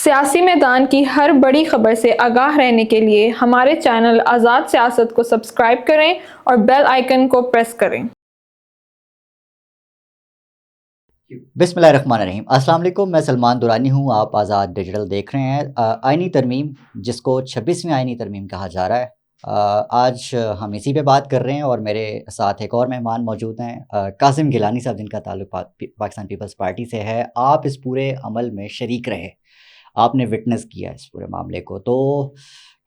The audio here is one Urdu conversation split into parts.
سیاسی میدان کی ہر بڑی خبر سے آگاہ رہنے کے لیے ہمارے چینل آزاد سیاست کو سبسکرائب کریں اور بیل آئیکن کو پریس کریں۔ بسم اللہ الرحمن الرحیم۔ السلام علیکم، میں سلمان دورانی ہوں، آپ آزاد ڈیجیٹل دیکھ رہے ہیں۔ آئینی ترمیم جس کو 26ویں آئینی ترمیم کہا جا رہا ہے، آج ہم اسی پہ بات کر رہے ہیں اور میرے ساتھ ایک اور مہمان موجود ہیں، قاسم گیلانی صاحب، جن کا تعلق پاکستان پیپلز پارٹی سے ہے۔ آپ اس پورے عمل میں شریک رہے، آپ نے وٹنس کیا اس پورے معاملے کو، تو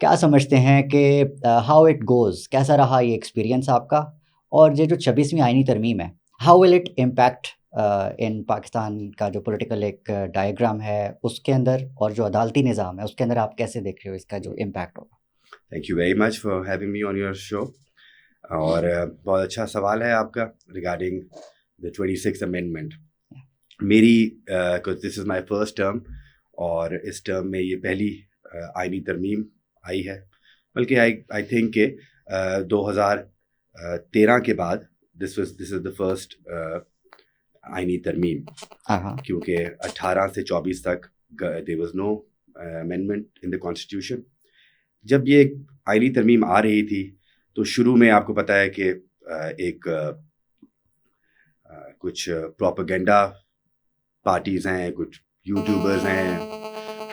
کیا سمجھتے ہیں کہ ہاؤ اٹ گوز، کیسا رہا یہ ایکسپیرینس آپ کا؟ اور یہ جو 26ویں آئینی ترمیم ہے، ہاؤ ول اٹ امپیکٹ ان پاکستان کا جو پولیٹیکل ایک ڈائیگرام ہے اس کے اندر، اور جو عدالتی نظام ہے اس کے اندر، آپ کیسے دیکھ رہے ہو اس کا جو امپیکٹ ہوگا؟ Thank you very much for having me on your show. اور بہت اچھا سوال ہے آپ کا ریگارڈنگ دا 26th امینڈمنٹ۔ میری دس از مائی فرسٹ ٹرم، اور اس ٹرم میں یہ پہلی آئینی ترمیم آئی ہے، بلکہ آئی تھنک کہ 2013 کے بعد دس از دا فرسٹ آئینی ترمیم، کیونکہ 18 سے 24 تک there was no amendment in the constitution۔ جب یہ آئینی ترمیم آ رہی تھی تو شروع میں آپ کو پتہ ہے کہ ایک کچھ پروپیگنڈا پارٹیز ہیں، کچھ یوٹیوبرز ہیں،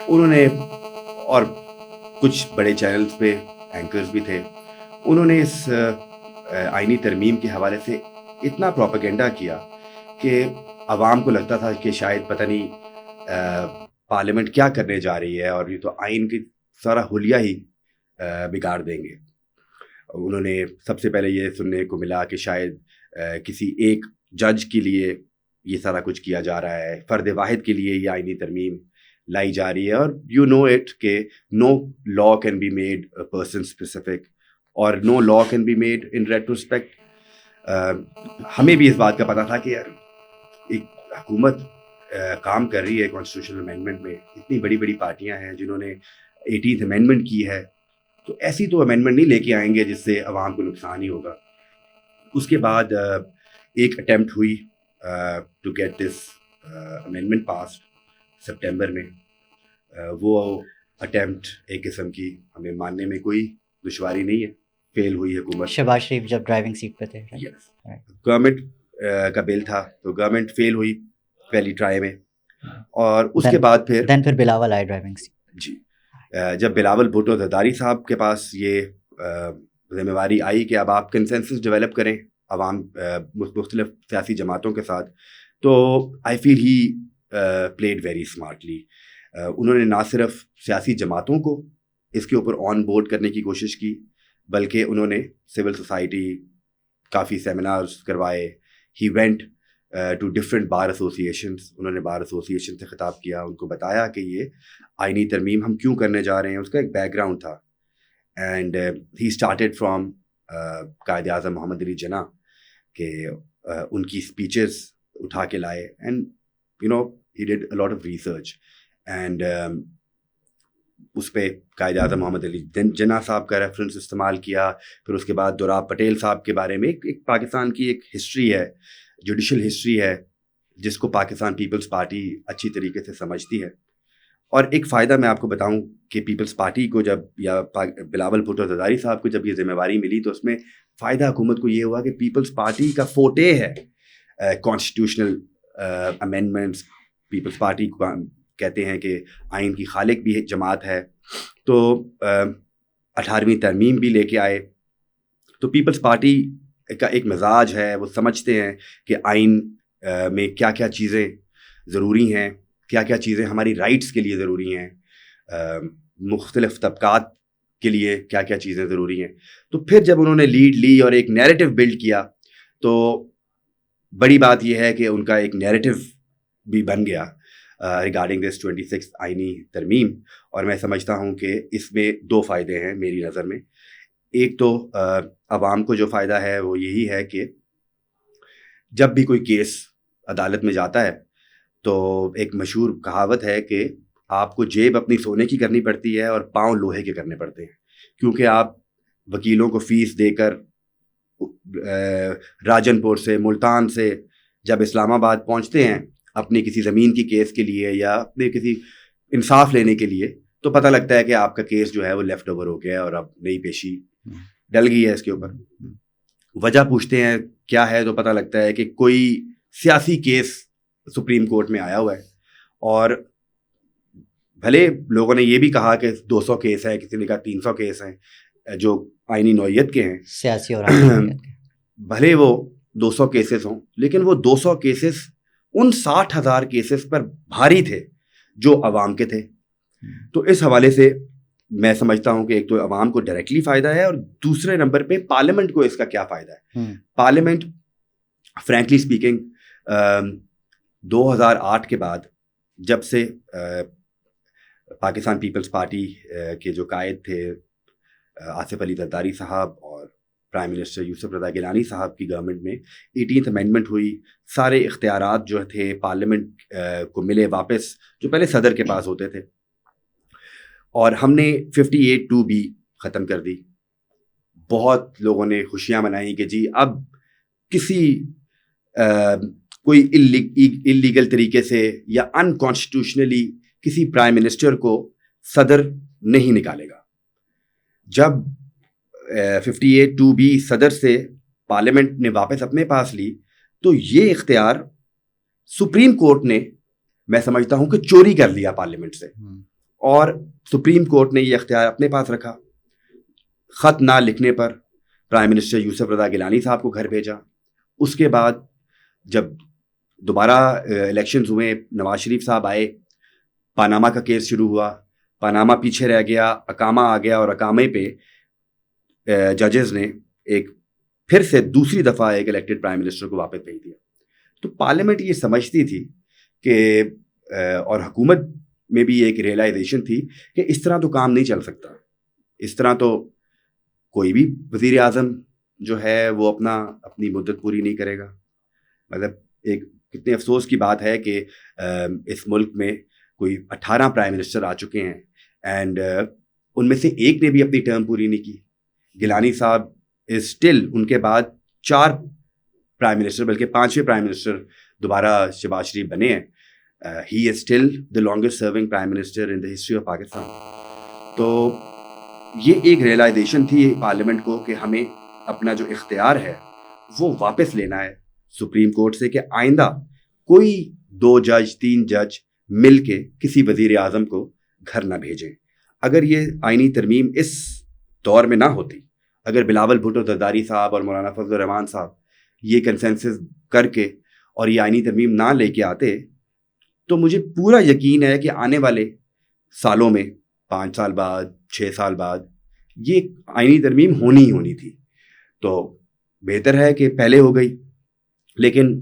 انہوں نے، اور کچھ بڑے چینلز پہ اینکرز بھی تھے، انہوں نے اس آئینی ترمیم کے حوالے سے اتنا پروپیگنڈا کیا کہ عوام کو لگتا تھا کہ شاید پتہ نہیں پارلیمنٹ کیا کرنے جا رہی ہے، اور یہ تو آئین کی سارا حلیہ ہی بگاڑ دیں گے۔ انہوں نے سب سے پہلے یہ سننے کو ملا کہ شاید کسی ایک جج کے لیے یہ سارا کچھ کیا جا رہا ہے، فرد واحد کے لیے یہ آئینی ترمیم لائی جا رہی ہے، اور یو نو اٹ کہ no law can be made person specific, اور no law can be made in retrospect. ہمیں بھی اس بات کا پتہ تھا کہ یار ایک حکومت کام کر رہی ہے کانسٹیٹیوشنل امینڈمنٹ میں، اتنی بڑی بڑی پارٹیاں ہیں جنہوں نے 18th امینڈمنٹ کی ہے، تو ایسی تو امینڈمنٹ نہیں لے کے آئیں گے جس سے عوام کو نقصان ہی ہوگا۔ اس کے بعد ایک اٹیمپٹ ہوئی to get this amendment passed September میں۔ وہ اٹیمپٹ ایک قسم کی ہمیں ماننے میں کوئی دشواری نہیں ہے، فیل ہوئی حکومت۔ شہباز شریف جب ڈرائیونگ سیٹ پہ تھے، گورنمنٹ کا بل تھا تو گورنمنٹ فیل ہوئی پہلی ٹرائی میں، اور اس کے بعد پھر بلاول آئے ڈرائیونگ سیٹ۔ جی، جب بلاول بھٹو زرداری صاحب کے پاس یہ ذمہ داری آئی کہ اب آپ کنسنسس ڈیولپ کریں عوام مختلف سیاسی جماعتوں کے ساتھ، تو آئی فیل ہی پلیڈ ویری اسمارٹلی۔ انہوں نے نہ صرف سیاسی جماعتوں کو اس کے اوپر آن بورڈ کرنے کی کوشش کی، بلکہ انہوں نے سول سوسائٹی کافی سیمینارز کروائے۔ He went to different bar associations, انہوں نے بار ایسوسیشن سے خطاب کیا، ان کو بتایا کہ یہ آئینی ترمیم ہم کیوں کرنے جا رہے ہیں، اس کا ایک بیک گراؤنڈ تھا۔ And he started from Quaid Azam محمد علی جناح، کہ ان کی اسپیچز اٹھا کے لائے، and you know he did a lot of research, and اس پہ قائد اعظم محمد علی جناح صاحب کا ریفرنس استعمال کیا۔ پھر اس کے بعد دوراب پٹیل صاحب کے بارے میں ایک پاکستان کی ایک ہسٹری ہے، جوڈیشل ہسٹری ہے، جس کو پاکستان پیپلز پارٹی اچھی طریقے سے سمجھتی ہے۔ اور ایک فائدہ میں آپ کو بتاؤں کہ پیپلز پارٹی کو جب، یا بلاول بھٹو زرداری صاحب کو جب یہ ذمہ داری ملی، تو اس میں فائدہ حکومت کو یہ ہوا کہ پیپلز پارٹی کا فوٹے ہے کانسٹیٹیوشنل امینڈمنٹس۔ پیپلز پارٹی کہتے ہیں کہ آئین کی خالق بھی جماعت ہے، تو 18ویں ترمیم بھی لے کے آئے۔ تو پیپلز پارٹی کا ایک مزاج ہے، وہ سمجھتے ہیں کہ آئین میں کیا کیا چیزیں ضروری ہیں، کیا کیا چیزیں ہماری رائٹس کے لیے ضروری ہیں، مختلف طبقات کے لیے کیا کیا چیزیں ضروری ہیں۔ تو پھر جب انہوں نے لیڈ لی اور ایک نیریٹو بلڈ کیا، تو بڑی بات یہ ہے کہ ان کا ایک نیریٹو بھی بن گیا ریگارڈنگ دس 26th آئینی ترمیم۔ اور میں سمجھتا ہوں کہ اس میں دو فائدے ہیں میری نظر میں۔ ایک تو عوام کو جو فائدہ ہے وہ یہی ہے کہ جب بھی کوئی کیس عدالت میں جاتا ہے تو ایک مشہور کہاوت ہے کہ آپ کو جیب اپنی سونے کی کرنی پڑتی ہے اور پاؤں لوہے کے کرنے پڑتے ہیں، کیونکہ آپ وکیلوں کو فیس دے کر راجن پور سے، ملتان سے جب اسلام آباد پہنچتے ہیں اپنی کسی زمین کی کیس کے لیے یا اپنے کسی انصاف لینے کے لیے تو پتہ لگتا ہے کہ آپ کا کیس جو ہے وہ لیفٹ اوور ہو گیا ہے اور اب نئی پیشی ڈل گئی ہے اس کے اوپر. وجہ پوچھتے ہیں کیا ہے تو پتہ لگتا ہے کہ کوئی سیاسی کیس سپریم کورٹ میں آیا ہوا ہے. اور بھلے لوگوں نے یہ بھی کہا کہ 200 کیس ہیں, کسی نے کہا 300 کیس ہیں جو آئینی نوعیت کے ہیں, سیاسی اور بھلے وہ 200 کیسز ہوں, لیکن وہ 200 کیسز ان 60,000 کیسز پر بھاری تھے جو عوام کے تھے. تو اس حوالے سے میں سمجھتا ہوں کہ ایک تو عوام کو ڈائریکٹلی فائدہ ہے, اور دوسرے نمبر پہ پارلیمنٹ کو اس کا کیا فائدہ ہے. پارلیمنٹ فرینکلی اسپیکنگ 2008 کے بعد جب سے پاکستان پیپلز پارٹی کے جو قائد تھے آصف علی زرداری صاحب اور پرائم منسٹر یوسف رضا گیلانی صاحب کی گورنمنٹ میں 18th امینڈمنٹ ہوئی, سارے اختیارات جو تھے پارلیمنٹ کو ملے واپس جو پہلے صدر کے پاس ہوتے تھے, اور ہم نے 58(2)B ختم کر دی. بہت لوگوں نے خوشیاں منائیں کہ جی اب کسی کوئی اللیگل طریقے سے یا انکانسٹیٹیوشنلی کسی پرائم منسٹر کو صدر نہیں نکالے گا. جب 58(2)B صدر سے پارلیمنٹ نے واپس اپنے پاس لی تو یہ اختیار سپریم کورٹ نے, میں سمجھتا ہوں کہ چوری کر لیا پارلیمنٹ سے, اور سپریم کورٹ نے یہ اختیار اپنے پاس رکھا. خط نہ لکھنے پر پرائم منسٹر یوسف رضا گیلانی صاحب کو گھر بھیجا. اس کے بعد جب دوبارہ الیکشنز ہوئے, نواز شریف صاحب آئے, پاناما کا کیس شروع ہوا, پاناما پیچھے رہ گیا, اقامہ آ گیا, اور اقامے پہ ججز نے ایک پھر سے دوسری دفعہ ایک الیکٹڈ پرائم منسٹر کو واپس بھیج دیا. تو پارلیمنٹ یہ سمجھتی تھی کہ اور حکومت میں بھی ایک ریئلائزیشن تھی کہ اس طرح تو کام نہیں چل سکتا, اس طرح تو کوئی بھی وزیر اعظم جو ہے وہ اپنی مدت پوری نہیں کرے گا. مطلب ایک کتنے افسوس کی بات ہے کہ اس ملک میں کوئی 18 پرائم منسٹر آ چکے ہیں, اینڈ ان میں سے ایک نے بھی اپنی ٹرم پوری نہیں کی. گیلانی صاحب از اسٹل, ان کے بعد 4 پرائم منسٹر بلکہ 5ویں پرائم منسٹر دوبارہ شہباز شریف بنے ہیں. He is still the longest serving prime minister in the history of Pakistan. تو یہ ایک ریئلائزیشن تھی پارلیمنٹ کو کہ ہمیں اپنا جو اختیار ہے وہ واپس لینا ہے سپریم کورٹ سے, کہ آئندہ کوئی 2 جج 3 جج مل کے کسی وزیر اعظم کو گھر نہ بھیجیں. اگر یہ آئینی ترمیم اس دور میں نہ ہوتی, اگر بلاول بھٹو زرداری صاحب اور مولانا فضل الرحمان صاحب یہ کنسنسس کر کے اور یہ آئینی ترمیم نہ لے کے آتے, تو مجھے پورا یقین ہے کہ آنے والے سالوں میں 5 سال بعد 6 سال بعد یہ آئینی ترمیم ہونی ہی ہونی تھی. تو بہتر ہے کہ پہلے ہو گئی. لیکن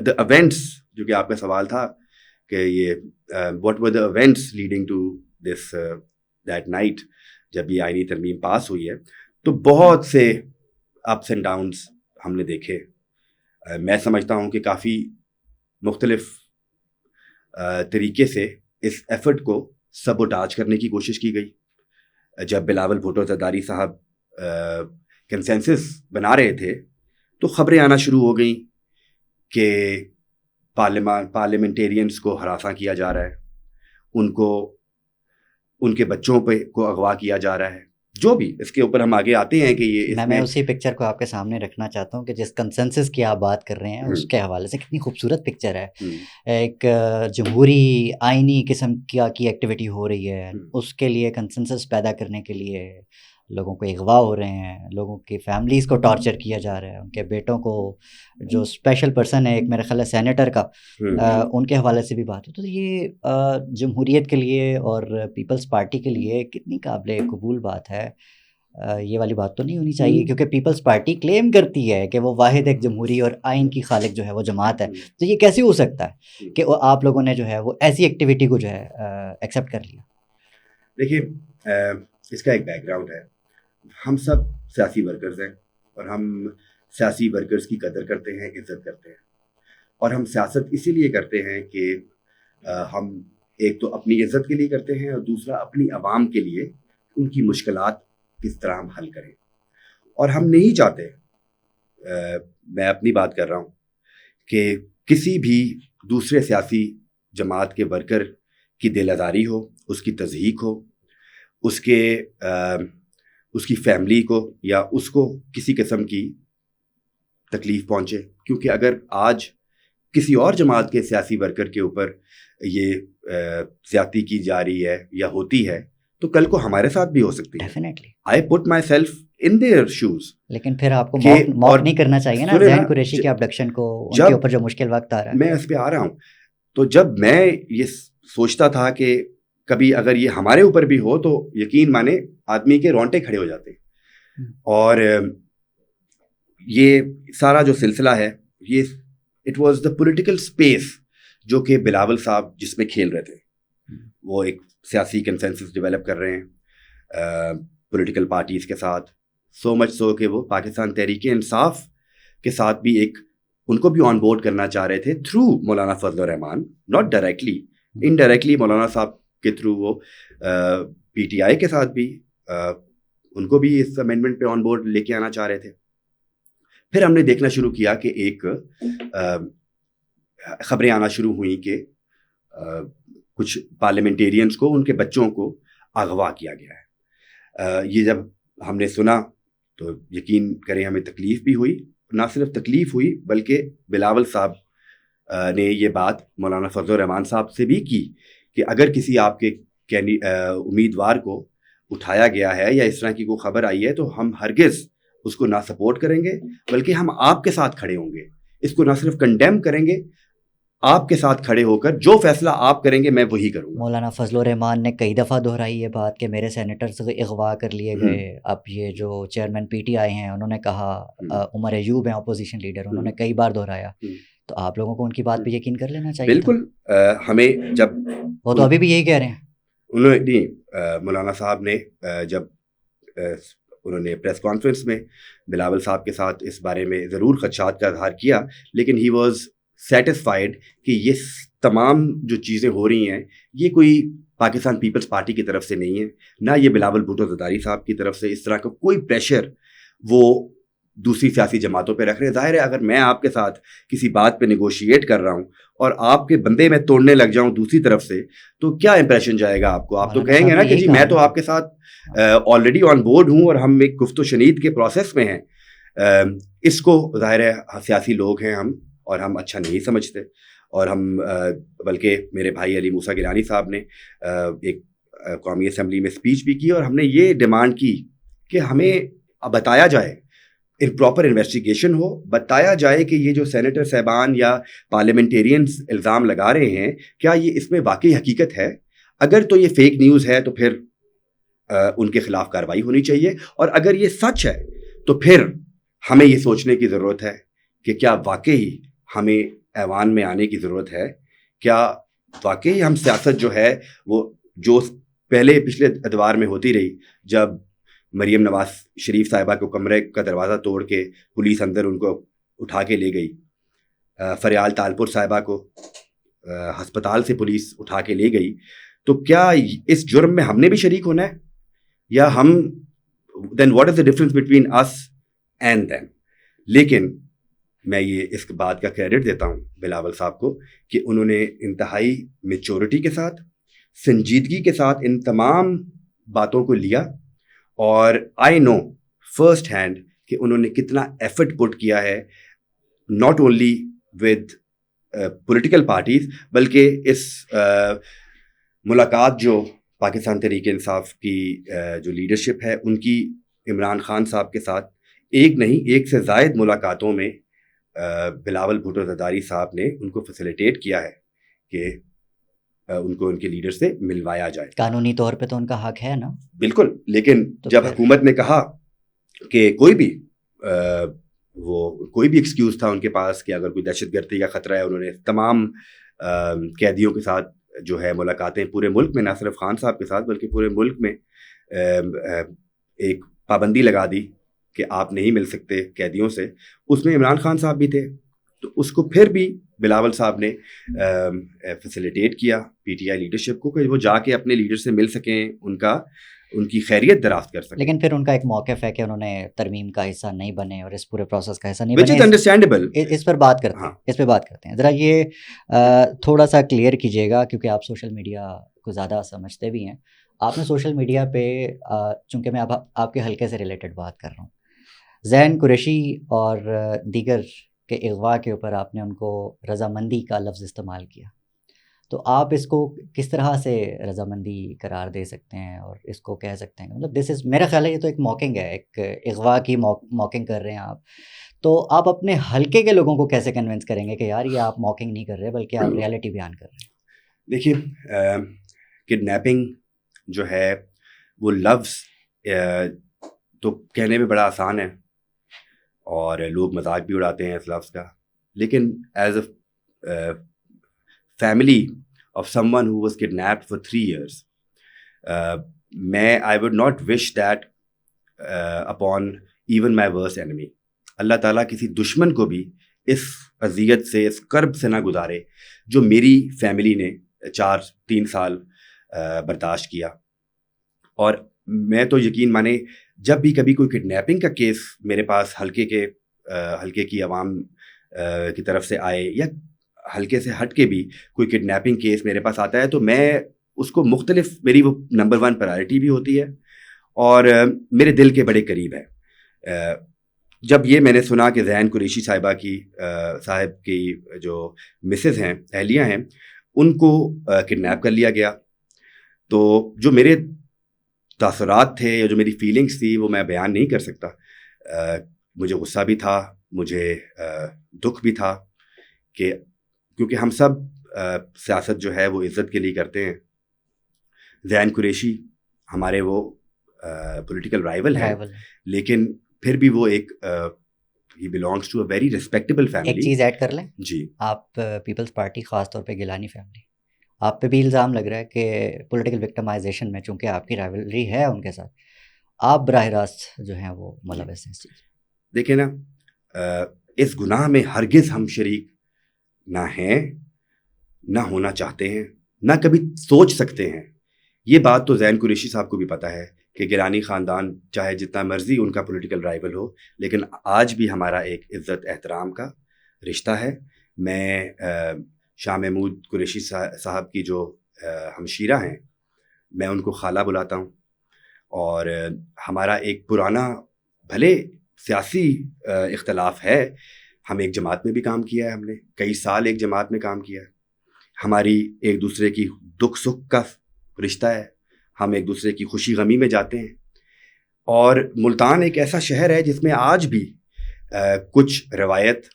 دا ایونٹس, جو کہ آپ کا سوال تھا کہ یہ what were the events leading to this that night, جب یہ آئینی ترمیم پاس ہوئی ہے تو بہت سے اپس اینڈ ڈاؤنس ہم نے دیکھے. میں سمجھتا ہوں کہ کافی مختلف طریقے سے اس ایفرٹ کو سبوٹاج کرنے کی کوشش کی گئی. جب بلاول بھٹو زرداری صاحب کنسنسس بنا رہے تھے تو خبریں آنا شروع ہو گئیں کہ پارلیمنٹیرینس کو ہراساں کیا جا رہا ہے, ان کے بچوں کو اغوا کیا جا رہا ہے. جو بھی اس کے اوپر ہم آگے آتے ہیں کہ یہ میں اسی پکچر کو آپ کے سامنے رکھنا چاہتا ہوں کہ جس کنسنسس کی آپ بات کر رہے ہیں اس کے حوالے سے کتنی خوبصورت پکچر ہے. ایک جمہوری آئینی قسم کی ایکٹیویٹی ہو رہی ہے, اس کے لیے کنسنسس پیدا کرنے کے لیے لوگوں کو اغوا ہو رہے ہیں, لوگوں کی فیملیز کو ٹارچر کیا جا رہا ہے, ان کے بیٹوں کو, جو اسپیشل پرسن ہے ایک میرے خیال ہے سینیٹر کا, ان کے حوالے سے بھی بات ہو. تو یہ جمہوریت کے لیے اور پیپلز پارٹی کے لیے کتنی قابل قبول بات ہے. یہ والی بات تو نہیں ہونی چاہیے, کیونکہ پیپلز پارٹی کلیم کرتی ہے کہ وہ واحد ایک جمہوری اور آئین کی خالق جو ہے وہ جماعت ہے. تو یہ کیسے ہو سکتا ہے کہ آپ لوگوں نے جو ہے وہ ایسی ایکٹیویٹی کو جو ہے ایکسیپٹ کر لیا؟ دیکھیے, اس کا ایک بیک گراؤنڈ ہے. ہم سب سیاسی ورکرز ہیں, اور ہم سیاسی ورکرز کی قدر کرتے ہیں, عزت کرتے ہیں, اور ہم سیاست اسی لیے کرتے ہیں کہ ہم ایک تو اپنی عزت کے لیے کرتے ہیں, اور دوسرا اپنی عوام کے لیے ان کی مشکلات کس طرح ہم حل کریں. اور ہم نہیں چاہتے, میں اپنی بات کر رہا ہوں, کہ کسی بھی دوسرے سیاسی جماعت کے ورکر کی دل آزاری ہو, اس کی تضحیک ہو, اس کی فیملی کو یا اس کو کسی قسم کی تکلیف پہنچے. کیونکہ اگر آج کسی اور جماعت کے سیاسی ورکر کے اوپر یہ زیادتی کی جا رہی ہے یا ہوتی ہے تو کل کو ہمارے ساتھ بھی ہو سکتی ہے. Definitely I put myself in their shoes. لیکن پھر آپ کو کہ موک نہیں کرنا چاہیے نا سنیں نا، ذہن قریشی کے ابڈکشن کو، ان جب کے اوپر جو مشکل وقت آ رہا ہے. میں اس پہ آ رہا ہوں. تو جب میں یہ سوچتا تھا کہ کبھی اگر یہ ہمارے اوپر بھی ہو تو یقین مانے آدمی کے رونٹے کھڑے ہو جاتے ہیں. اور یہ سارا جو سلسلہ ہے یہ it was the political space جو کہ بلاول صاحب جس میں کھیل رہے تھے. وہ ایک سیاسی کنسنسس ڈیولپ کر رہے ہیں پولیٹیکل پارٹیز کے ساتھ، سو مچ سو کہ وہ پاکستان تحریک انصاف کے ساتھ بھی ایک ان کو بھی آن بورڈ کرنا چاہ رہے تھے through Maulana Fazal Rahman, not directly, indirectly مولانا صاحب کے تھرو وہ پی ٹی آئی کے ساتھ بھی ان کو بھی اس امینڈمنٹ پہ آن بورڈ لے کے آنا چاہ رہے تھے. پھر ہم نے دیکھنا شروع کیا کہ ایک خبریں آنا شروع ہوئیں کہ کچھ پارلیمنٹیرینز کو ان کے بچوں کو اغوا کیا گیا ہے. یہ جب ہم نے سنا تو یقین کریں ہمیں تکلیف بھی ہوئی. نہ صرف تکلیف ہوئی بلکہ بلاول صاحب نے یہ بات مولانا فضل الرحمان صاحب سے بھی کی کہ اگر کسی آپ کے امیدوار کو اٹھایا گیا ہے یا اس طرح کی کوئی خبر آئی ہے تو ہم ہرگز اس کو نہ سپورٹ کریں گے بلکہ ہم آپ کے ساتھ کھڑے ہوں گے. اس کو نہ صرف کنڈیم کریں گے، آپ کے ساتھ کھڑے ہو کر جو فیصلہ آپ کریں گے میں وہی کروں گا. مولانا فضل الرحمان نے کئی دفعہ دہرائی یہ بات کہ میرے سینیٹرز اغوا کر لیے گئے. اب یہ جو چیئرمین پی ٹی آئی ہیں انہوں نے کہا، عمر ایوب ہیں اپوزیشن لیڈر، انہوں نے کئی بار دہرایا. تو آپ لوگوں کو ان کی بات پہ یقین کر لینا چاہیے. بالکل. ہمیں جب وہ تو ابھی بھی یہی کہہ رہے ہیں. انہوں نے مولانا صاحب نے جب انہوں نے پریس کانفرنس میں بلاول صاحب کے ساتھ اس بارے میں ضرور خدشات کا اظہار کیا، لیکن ہی واز سیٹسفائیڈ کہ یہ تمام جو چیزیں ہو رہی ہیں یہ کوئی پاکستان پیپلز پارٹی کی طرف سے نہیں ہے، نہ یہ بلاول بھٹو زرداری صاحب کی طرف سے اس طرح کا کوئی پریشر وہ دوسری سیاسی جماعتوں پہ رکھ رہے. ظاہر ہے اگر میں آپ کے ساتھ کسی بات پہ نیگوشیٹ کر رہا ہوں اور آپ کے بندے میں توڑنے لگ جاؤں دوسری طرف سے تو کیا امپریشن جائے گا آپ کو؟ آپ تو کہیں گے نا کہ جی میں تو آپ کے ساتھ آلریڈی آن بورڈ ہوں اور ہم ایک گفت و شنید کے پروسیس میں ہیں. اس کو ظاہر ہے سیاسی لوگ ہیں ہم اور ہم اچھا نہیں سمجھتے. اور ہم بلکہ میرے بھائی علی موسیٰ گیلانی صاحب نے ایک قومی اسمبلی میں اسپیچ بھی کی اور ہم نے یہ ڈیمانڈ کی کہ ہمیں بتایا جائے، پراپر انویسٹیگیشن ہو، بتایا جائے کہ یہ جو سینیٹر صاحبان یا پارلیمنٹیرینز الزام لگا رہے ہیں کیا یہ اس میں واقعی حقیقت ہے. اگر تو یہ فیک نیوز ہے تو پھر ان کے خلاف کارروائی ہونی چاہیے، اور اگر یہ سچ ہے تو پھر ہمیں یہ سوچنے کی ضرورت ہے کہ کیا واقعی ہمیں ایوان میں آنے کی ضرورت ہے. کیا واقعی ہم سیاست جو ہے وہ جو پچھلے ادوار میں ہوتی رہی، جب مریم نواز شریف صاحبہ کو کمرے کا دروازہ توڑ کے پولیس اندر ان کو اٹھا کے لے گئی، فریال تالپور صاحبہ کو ہسپتال سے پولیس اٹھا کے لے گئی، تو کیا اس جرم میں ہم نے بھی شریک ہونا ہے یا ہم then what is the difference between us and them. لیکن میں یہ اس بات کا کریڈٹ دیتا ہوں بلاول صاحب کو کہ انہوں نے انتہائی میچورٹی کے ساتھ، سنجیدگی کے ساتھ ان تمام باتوں کو لیا. اور آئی نو فرسٹ ہینڈ کہ انہوں نے کتنا ایفرٹ پٹ کیا ہے، not only with political parties بلکہ اس ملاقات جو پاکستان تحریک انصاف کی جو لیڈرشپ ہے ان کی عمران خان صاحب کے ساتھ ایک نہیں ایک سے زائد ملاقاتوں میں بلاول بھٹو زرداری صاحب نے ان کو فیسیلیٹیٹ کیا ہے کہ ان کو ان کے لیڈر سے ملوایا جائے. قانونی طور پہ تو ان کا حق ہے نا. بالکل. لیکن جب حکومت نے کہا کہ کوئی بھی ایکسکیوز تھا ان کے پاس کہ اگر کوئی دہشت گردی کا خطرہ ہے، انہوں نے تمام قیدیوں کے ساتھ جو ہے ملاقاتیں پورے ملک میں، نہ صرف خان صاحب کے ساتھ بلکہ پورے ملک میں ایک پابندی لگا دی کہ آپ نہیں مل سکتے قیدیوں سے. اس میں عمران خان صاحب بھی تھے، تو اس کو پھر بھی بلاول صاحب نے فیسیلیٹیٹ کیا پی ٹی آئی لیڈرشپ کو کہ وہ جا کے اپنے لیڈر سے مل سکیں، ان کا ان کی خیریت دراز کر سکیں. لیکن پھر ان کا ایک موقف ہے کہ انہوں نے ترمیم کا حصہ نہیں بنے اور اس پورے پروسیس کا حصہ نہیں which is بنے. understandable. اس پر بات کرتے ہیں, اس پہ بات کرتے ہیں. ذرا یہ تھوڑا سا کلیئر کیجیے گا, کیونکہ آپ سوشل میڈیا کو زیادہ سمجھتے بھی ہیں. آپ نے سوشل میڈیا پہ, چونکہ میں اب آپ کے حلقے سے ریلیٹڈ بات کر رہا ہوں, ذہین قریشی اور دیگر کے اغوا کے اوپر آپ نے ان کو رضامندی کا لفظ استعمال کیا, تو آپ اس کو کس طرح سے رضامندی قرار دے سکتے ہیں اور اس کو کہہ سکتے ہیں مطلب دس از, میرا خیال ہے یہ تو ایک موکنگ ہے, ایک اغوا کی موکنگ کر رہے ہیں آپ, تو آپ اپنے حلقے کے لوگوں کو کیسے کنونس کریں گے کہ یار یہ آپ موکنگ نہیں کر رہے بلکہ آپ ریالٹی بیان کر رہے ہیں؟ دیکھیے, کڈنیپنگ جو ہے وہ لفظ تو کہنے میں بڑا آسان ہے اور لوگ مذاق بھی اڑاتے ہیں اس لفظ کا, لیکن as a family of someone who was kidnapped for 3 years, I would not wish that upon even my worst enemy. اللہ تعالیٰ کسی دشمن کو بھی اس اذیت سے, اس کرب سے نہ گزارے جو میری فیملی نے 3 سال برداشت کیا. اور میں تو یقین مانے جب بھی کبھی کوئی کڈنیپنگ کا کیس میرے پاس حلقے کی عوام کی طرف سے آئے یا حلقے سے ہٹ کے بھی کوئی کڈنیپنگ کیس میرے پاس آتا ہے تو میں اس کو مختلف, میری وہ نمبر 1 پرائرٹی بھی ہوتی ہے اور میرے دل کے بڑے قریب ہے. جب یہ میں نے سنا کہ ذہین قریشی صاحب کی جو مسز ہیں, اہلیہ ہیں, ان کو کڈنیپ کر لیا گیا, تو جو میرے تاثرات تھے یا جو میری فیلنگس تھی وہ میں بیان نہیں کر سکتا. مجھے غصہ بھی تھا, مجھے دکھ بھی تھا, کہ کیونکہ ہم سب سیاست جو ہے وہ عزت کے لیے کرتے ہیں. ذہین قریشی ہمارے وہ پولیٹیکل رائیول ہیں, لیکن پھر بھی وہ ایک ہی belongs to a very respectable family. ایک چیز ایڈ کر لیں جی, آپ پیپلز پارٹی, خاص طور پہ گیلانی فیملی, آپ پہ بھی الزام لگ رہا ہے کہ پولیٹیکل وکٹمائزیشن میں چونکہ آپ کی رائیولری ہے ان کے ساتھ, آپ براہ راست جو ہیں وہ ملوث ہیں. دیکھیں نا, اس گناہ میں ہرگز ہم شریک نہ ہیں, نہ ہونا چاہتے ہیں, نہ کبھی سوچ سکتے ہیں. یہ بات تو ذہین قریشی صاحب کو بھی پتہ ہے کہ گیلانی خاندان چاہے جتنا مرضی ان کا پولیٹیکل رائیول ہو, لیکن آج بھی ہمارا ایک عزت احترام کا رشتہ ہے. میں شاہ محمود قریشی صاحب کی جو ہمشیرہ ہیں, میں ان کو خالہ بلاتا ہوں, اور ہمارا ایک پرانا بھلے سیاسی اختلاف ہے, ہم ایک جماعت میں بھی کام کیا ہے, ہم نے کئی سال ایک جماعت میں کام کیا ہے, ہماری ایک دوسرے کی دکھ سکھ کا رشتہ ہے, ہم ایک دوسرے کی خوشی غمی میں جاتے ہیں. اور ملتان ایک ایسا شہر ہے جس میں آج بھی کچھ روایت,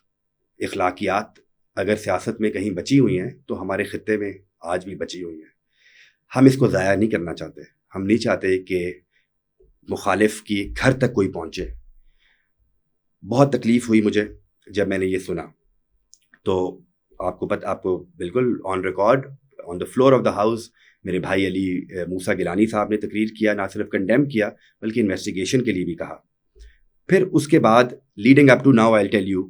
اخلاقیات اگر سیاست میں کہیں بچی ہوئی ہیں تو ہمارے خطے میں آج بھی بچی ہوئی ہیں. ہم اس کو ضائع نہیں کرنا چاہتے, ہم نہیں چاہتے کہ مخالف کی گھر تک کوئی پہنچے. بہت تکلیف ہوئی مجھے جب میں نے یہ سنا, تو آپ کو بالکل on record, on the floor of the house, میرے بھائی علی موسیٰ گیلانی صاحب نے تقریر کیا, نہ صرف کنڈیم کیا بلکہ انویسٹیگیشن کے لیے بھی کہا. پھر اس کے بعد leading up to now I tell you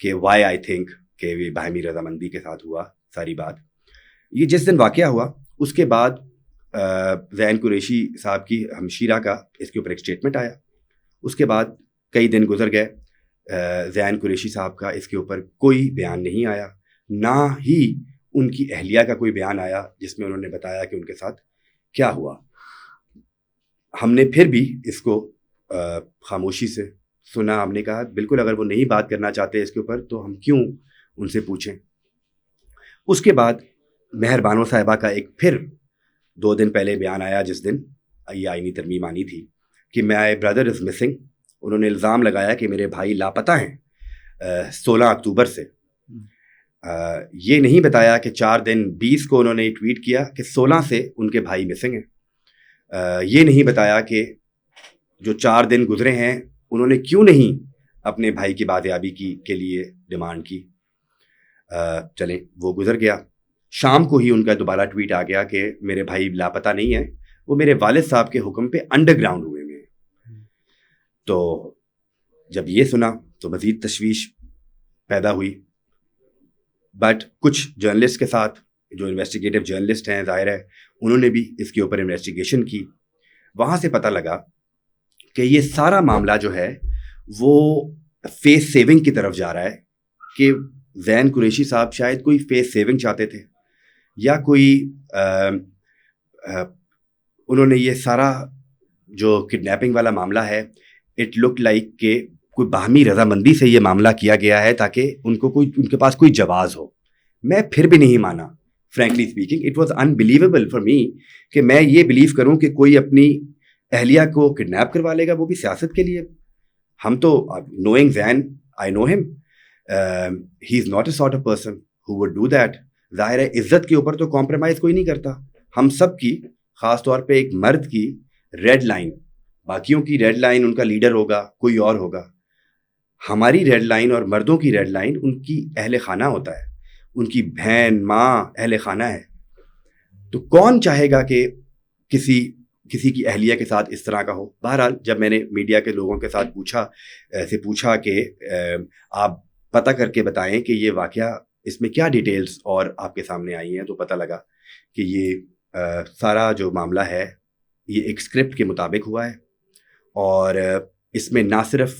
کہ وائی آئی تھنک کہ یہ باہمی رضامندی کے ساتھ ہوا ساری بات. یہ جس دن واقعہ ہوا اس کے بعد ذہین قریشی صاحب کی ہمشیرہ کا اس کے اوپر ایک اسٹیٹمنٹ آیا. اس کے بعد کئی دن گزر گئے, ذہین قریشی صاحب کا اس کے اوپر کوئی بیان نہیں آیا, نہ ہی ان کی اہلیہ کا کوئی بیان آیا جس میں انہوں نے بتایا کہ ان کے ساتھ کیا ہوا. ہم نے پھر بھی اس کو خاموشی سے سنا. ہم نے کہا بالکل اگر وہ نہیں بات کرنا چاہتے اس کے اوپر تو ہم کیوں ان سے پوچھیں. اس کے بعد مہر بانو صاحبہ کا ایک پھر 2 دن پہلے بیان آیا جس دن یہ آئینی ترمیم آنی تھی کہ مائی بردر از مسنگ. انہوں نے الزام لگایا کہ میرے بھائی لاپتہ ہیں 16 اکتوبر سے. یہ نہیں بتایا کہ 4 دن 20 کو انہوں نے ٹویٹ کیا کہ 16 سے ان کے بھائی مسنگ ہیں. یہ نہیں بتایا کہ جو 4 دن گزرے ہیں انہوں نے کیوں نہیں اپنے بھائی کی بازیابی کے لیے ڈیمانڈ کی. چلیں وہ گزر گیا. شام کو ہی ان کا دوبارہ ٹویٹ آ گیا کہ میرے بھائی لاپتہ نہیں ہیں, وہ میرے والد صاحب کے حکم پہ انڈر گراؤنڈ ہوئے ہیں. تو جب یہ سنا تو مزید تشویش پیدا ہوئی. بٹ کچھ جرنلسٹ کے ساتھ جو انویسٹیگیٹو جرنلسٹ ہیں ظاہر ہے انہوں نے بھی اس کے اوپر انویسٹیگیشن کی. وہاں سے پتہ لگا کہ یہ سارا معاملہ جو ہے وہ فیس سیونگ کی طرف جا رہا ہے, کہ زین قریشی صاحب شاید کوئی فیس سیونگ چاہتے تھے, یا کوئی انہوں نے یہ سارا جو کڈنیپنگ والا معاملہ ہے, اٹ لک لائک کہ کوئی باہمی رضامندی سے یہ معاملہ کیا گیا ہے تاکہ ان کے پاس کوئی جواز ہو. میں پھر بھی نہیں مانا, frankly speaking it was unbelievable for me کہ میں یہ بلیو کروں کہ کوئی اپنی اہلیہ کو کڈنیپ کروا لے گا, وہ بھی سیاست کے لیے. ہم تو knowing Zain, I know him, he is not a sort of person who would do that. ظاہر ہے عزت کے اوپر تو کمپرومائز کوئی نہیں کرتا. ہم سب کی, خاص طور پہ ایک مرد کی ریڈ لائن, باقیوں کی ریڈ لائن ان کا لیڈر ہوگا, کوئی اور ہوگا. ہماری ریڈ لائن اور مردوں کی ریڈ لائن ان کی اہل خانہ ہوتا ہے, ان کی بہن ماں اہل خانہ ہے. تو کون چاہے گا کہ کسی کی اہلیہ کے ساتھ اس طرح کا ہو. بہرحال جب میں نے میڈیا کے لوگوں کے ساتھ پوچھا کہ آپ پتہ کر کے بتائیں کہ یہ واقعہ, اس میں کیا ڈیٹیلز اور آپ کے سامنے آئی ہیں, تو پتہ لگا کہ یہ سارا جو معاملہ ہے یہ ایک اسکرپٹ کے مطابق ہوا ہے, اور اس میں نہ صرف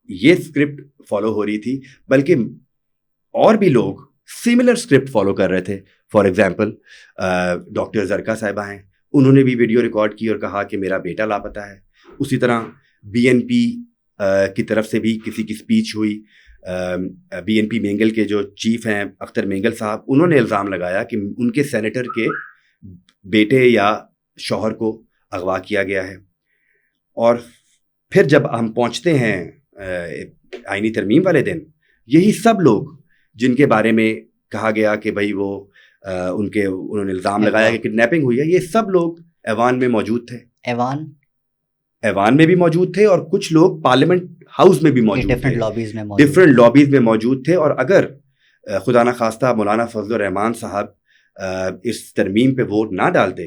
یہ اسکرپٹ فالو ہو رہی تھی بلکہ اور بھی لوگ سملر اسکرپٹ فالو کر رہے تھے. فار ایگزامپل ڈاکٹر زرکا صاحبہ ہیں, انہوں نے بھی ویڈیو ریکارڈ کی اور کہا کہ میرا بیٹا لاپتہ ہے. اسی طرح BNP کی طرف سے بھی کسی کی اسپیچ ہوئی. BNP مینگل کے جو چیف ہیں اختر مینگل صاحب, انہوں نے الزام لگایا کہ ان کے سینیٹر کے بیٹے یا شوہر کو اغوا کیا گیا ہے. اور پھر جب ہم پہنچتے ہیں آئینی ترمیم والے دن, یہی سب لوگ جن کے بارے میں کہا گیا کہ بھائی وہ انہوں نے الزام لگایا کہ کڈنیپنگ ہوئی ہے, یہ سب لوگ ایوان میں موجود تھے. ایوان میں بھی موجود تھے, اور کچھ لوگ پارلیمنٹ ہاؤس میں بھی موجود تھے, ڈفرینٹ لابیز میں موجود تھے. اور اگر خدا نخواستہ مولانا فضل الرحمان صاحب اس ترمیم پہ ووٹ نہ ڈالتے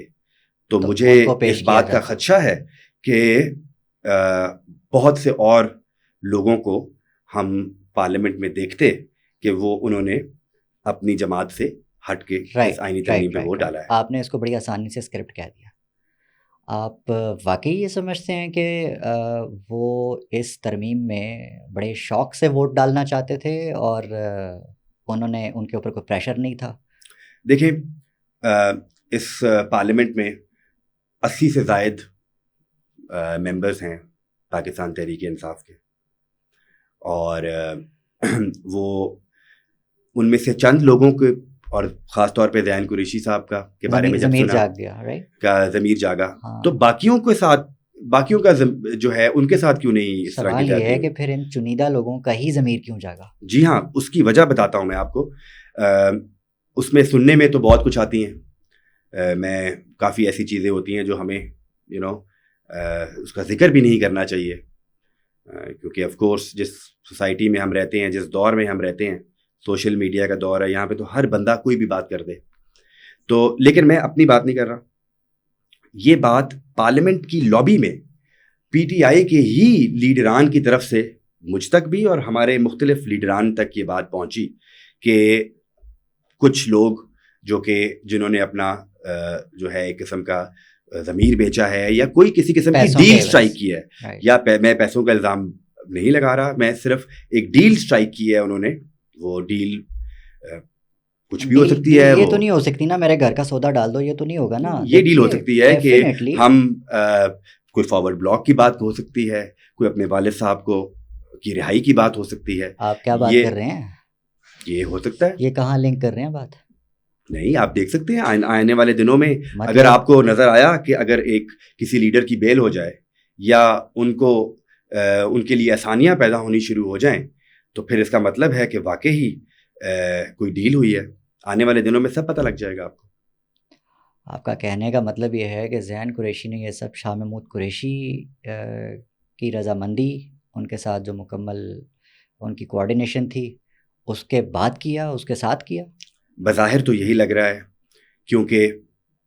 تو مجھے اس بات کا خدشہ ہے کہ بہت سے اور لوگوں کو ہم پارلیمنٹ میں دیکھتے کہ وہ انہوں نے اپنی جماعت سے ہٹ کے اس آئینی ترمیم پہ ووٹ ڈالا ہے. آپ نے اس کو بڑی آسانی سے اسکرپٹ کہہ دیا. آپ واقعی یہ سمجھتے ہیں کہ وہ اس ترمیم میں بڑے شوق سے ووٹ ڈالنا چاہتے تھے اور انہوں نے ان کے اوپر کوئی پریشر نہیں تھا؟ دیکھیں, اس پارلیمنٹ میں 80 سے زائد ممبرز ہیں پاکستان تحریک انصاف کے, اور وہ ان میں سے چند لوگوں کے, اور خاص طور پہ زین قریشی صاحب کے بارے میں جب سنا کا ضمیر جاگا, تو باقیوں کا جو ہے ان کے ساتھ کیوں نہیں اس طرح کی سوال یہ ہے کہ پھر ان چنیدہ لوگوں کا ہی ضمیر کیوں جاگا؟ جی ہاں, اس کی وجہ بتاتا ہوں میں آپ کو. اس میں سننے میں تو بہت کچھ آتی ہیں, میں کافی ایسی چیزیں ہوتی ہیں جو ہمیں اس کا ذکر بھی نہیں کرنا چاہیے, کیونکہ آف کورس جس سوسائٹی میں ہم رہتے ہیں, جس دور میں ہم رہتے ہیں, سوشل میڈیا کا دور ہے, یہاں پہ تو ہر بندہ کوئی بھی بات کر دے. تو لیکن میں اپنی بات نہیں کر رہا, یہ بات پارلیمنٹ کی لابی میں PTI کے ہی لیڈران کی طرف سے مجھ تک بھی اور ہمارے مختلف لیڈران تک یہ بات پہنچی کہ کچھ لوگ جنہوں نے اپنا جو ہے ایک قسم کا ضمیر بیچا ہے, یا کوئی کسی قسم کی ڈیل اسٹرائک کی ہے, یا میں پیسوں کا الزام نہیں لگا رہا, میں صرف ایک ڈیل اسٹرائک کی ہے انہوں نے. وہ ڈیل کچھ بھی ہو سکتی ہے, یہ تو نہیں ہو سکتی نا میرے گھر کا سودا ڈال دو, یہ تو نہیں ہوگا نا. یہ ڈیل ہو سکتی ہے کہ ہم کوئی فارورڈ بلاک کی بات ہو سکتی ہے, کوئی اپنے والد صاحب کی رہائی کی بات ہو سکتی ہے. آپ کیا بات کر رہے ہیں؟ یہ ہو سکتا ہے. یہ کہاں لنک کر رہے ہیں بات؟ نہیں, آپ دیکھ سکتے ہیں آنے والے دنوں میں اگر آپ کو نظر آیا کہ اگر کسی لیڈر کی بیل ہو جائے یا ان کے لیے آسانیاں پیدا ہونی شروع ہو جائیں, تو پھر اس کا مطلب ہے کہ واقعی کوئی ڈیل ہوئی ہے. آنے والے دنوں میں سب پتہ لگ جائے گا آپ کو. آپ کا کہنے کا مطلب یہ ہے کہ زین قریشی نے یہ سب شاہ محمود قریشی کی رضامندی, ان کے ساتھ جو مکمل ان کی کوارڈینیشن تھی, اس کے بعد کیا, اس کے ساتھ کیا؟ بظاہر تو یہی لگ رہا ہے, کیونکہ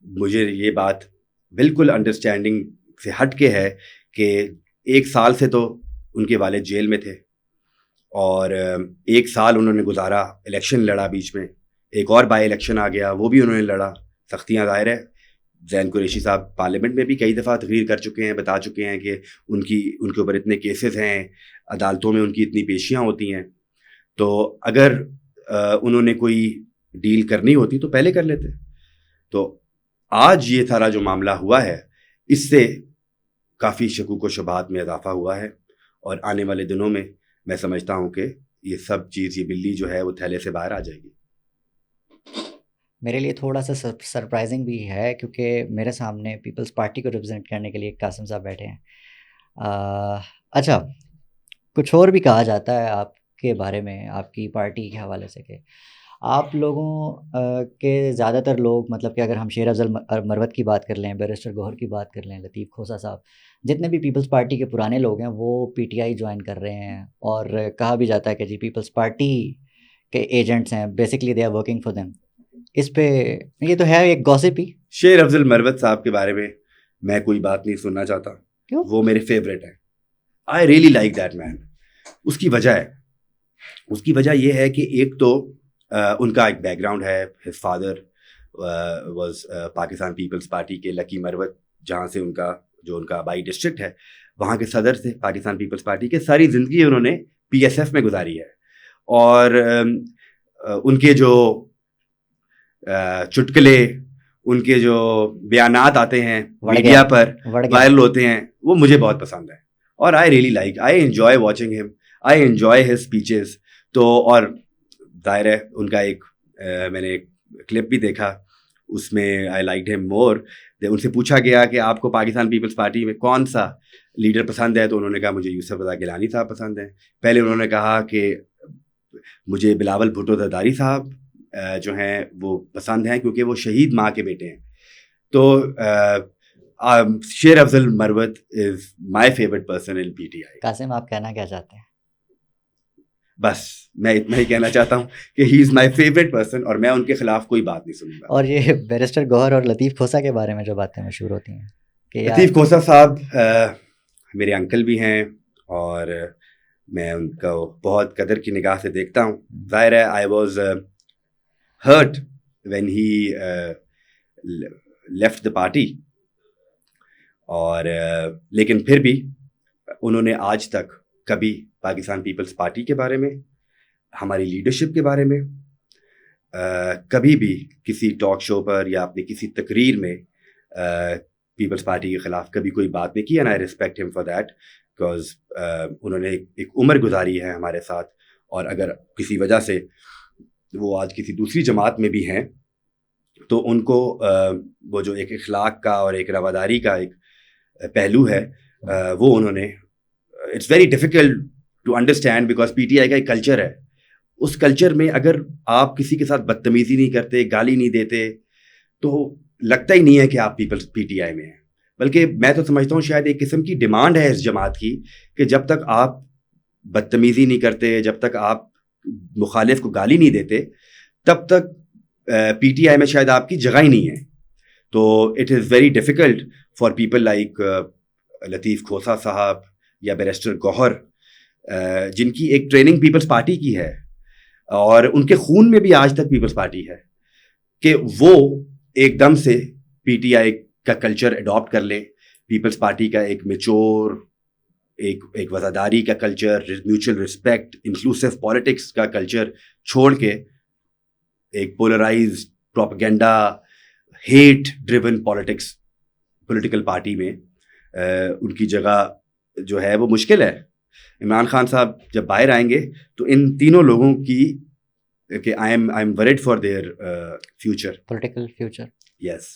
مجھے یہ بات بالکل انڈرسٹینڈنگ سے ہٹ کے ہے کہ 1 سال سے تو ان کے والد جیل میں تھے, اور 1 سال انہوں نے گزارا, الیکشن لڑا, بیچ میں ایک اور بائی الیکشن آ گیا, وہ بھی انہوں نے لڑا. سختیاں ظاہر ہے زین قریشی صاحب پارلیمنٹ میں بھی کئی دفعہ تقریر کر چکے ہیں, بتا چکے ہیں کہ ان کے اوپر اتنے کیسز ہیں, عدالتوں میں ان کی اتنی پیشیاں ہوتی ہیں, تو اگر انہوں نے کوئی ڈیل کرنی ہوتی تو پہلے کر لیتے. تو آج یہ سارا جو معاملہ ہوا ہے اس سے کافی شکوک و شبہات میں اضافہ ہوا ہے, اور آنے والے دنوں میں میں سمجھتا ہوں کہ یہ سب چیز, یہ بلی جو ہے وہ تھیلے سے باہر آ جائے گی. میرے لیے تھوڑا سا سرپرائزنگ بھی ہے کیونکہ میرے سامنے پیپلز پارٹی کو ریپرزینٹ کرنے کے لیے قاسم صاحب بیٹھے ہیں. اچھا, کچھ اور بھی کہا جاتا ہے آپ کے بارے میں, آپ کی پارٹی کے حوالے سے, کہ آپ لوگوں کے زیادہ تر لوگ, مطلب کہ اگر ہم شیر افضل مروت کی بات کر لیں, بیرسٹر گوہر کی بات کر لیں, لطیف کھوسہ صاحب, جتنے بھی پیپلز پارٹی کے پرانے لوگ ہیں وہ پی ٹی آئی جوائن کر رہے ہیں, اور کہا بھی جاتا ہے کہ جی پیپلز پارٹی کے ایجنٹس ہیں, basically they are working for them. اس پہ یہ تو ہے ایک گوسپ ہی. شیر افضل مروت صاحب کے بارے میں میں کوئی بات نہیں سننا چاہتا. کیوں؟ وہ میرے فیوریٹ ہیں. آئی ریئلی لائک دیٹ مین. اس کی وجہ یہ ہے کہ ایک تو ان کا ایک بیک گراؤنڈ ہے. His father was Pakistan Peoples party کے لکی مروت, جہاں سے ان کا آبائی ڈسٹرکٹ ہے, وہاں کے صدر تھے پاکستان پیپلز پارٹی کے. ساری زندگی انہوں نے پی ایس ایف میں گزاری ہے, اور ان کے جو چٹکلے, ان کے جو بیانات آتے ہیں میڈیا پر وائرل ہوتے ہیں, وہ مجھے بہت پسند ہے. اور I really like, I enjoy watching ہم, آئی انجوائے ہز اسپیچز. تو اور ظاہر ہے ان کا ایک میں نے ایک کلپ بھی دیکھا, اس میں آئی لائکڈ ہم مور. ان سے پوچھا گیا کہ آپ کو پاکستان پیپلز پارٹی میں کون سا لیڈر پسند ہے, تو انہوں نے کہا مجھے یوسف رضا گیلانی صاحب پسند ہیں. پہلے انہوں نے کہا کہ مجھے بلاول بھٹو زرداری صاحب جو ہیں وہ پسند ہیں کیونکہ وہ شہید ماں کے بیٹے ہیں. تو Sher Afzal Marwat is my favourite person in P T I. Qasim, آپ کہنا کیا چاہتے ہیں؟ بس میں اتنا ہی کہنا چاہتا ہوں کہ ہی از مائی فیوریٹ پرسن, اور میں ان کے خلاف کوئی بات نہیں سنوں گا. اور یہ بیرسٹر گوہر اور لطیف کھوسہ کے بارے میں جو باتیں مشہور ہوتی ہیں, کہ لطیف کھوسہ صاحب میرے انکل بھی ہیں, اور میں ان کو بہت قدر کی نگاہ سے دیکھتا ہوں. ظاہر ہے I was hurt when he left the party, اور لیکن پھر بھی انہوں نے آج تک کبھی پاکستان پیپلز پارٹی کے بارے میں, ہماری لیڈرشپ کے بارے میں, کبھی بھی کسی ٹاک شو پر یا اپنی کسی تقریر میں پیپلز پارٹی کے خلاف کبھی کوئی بات نہیں کی. اینڈ آئی ریسپیکٹ ہم فار دیٹ, بیکاز انہوں نے ایک عمر گزاری ہے ہمارے ساتھ, اور اگر کسی وجہ سے وہ آج کسی دوسری جماعت میں بھی ہیں تو ان کو وہ جو ایک اخلاق کا اور ایک رواداری کا ایک پہلو ہے وہ انہوں نے, it's very difficult to understand because P T I کا ایک کلچر ہے. اس کلچر میں اگر آپ کسی کے ساتھ بدتمیزی نہیں کرتے, گالی نہیں دیتے, تو لگتا ہی نہیں ہے کہ آپ پی ٹی آئی میں ہیں. بلکہ میں تو سمجھتا ہوں شاید ایک قسم کی ڈیمانڈ ہے اس جماعت کی کہ جب تک آپ بدتمیزی نہیں کرتے, جب تک آپ مخالف کو گالی نہیں دیتے, تب تک پی ٹی آئی میں شاید آپ کی جگہ ہی نہیں ہے. تو it is very difficult for people like Latif Khosa Sahab یا بیرسٹر گوہر, جن کی ایک ٹریننگ پیپلز پارٹی کی ہے اور ان کے خون میں بھی آج تک پیپلز پارٹی ہے, کہ وہ ایک دم سے پی ٹی آئی کا کلچر اڈاپٹ کر لیں, پیپلز پارٹی کا ایک میچور, ایک وفاداری کا culture, mutual respect, inclusive politics کا کلچر چھوڑ کے ایک polarized propaganda, hate driven political party میں ان کی جگہ جو ہے وہ مشکل ہے. عمران خان صاحب جب باہر آئیں گے تو ان تینوں لوگوں کی کہ I am worried for their future, political future. Yes.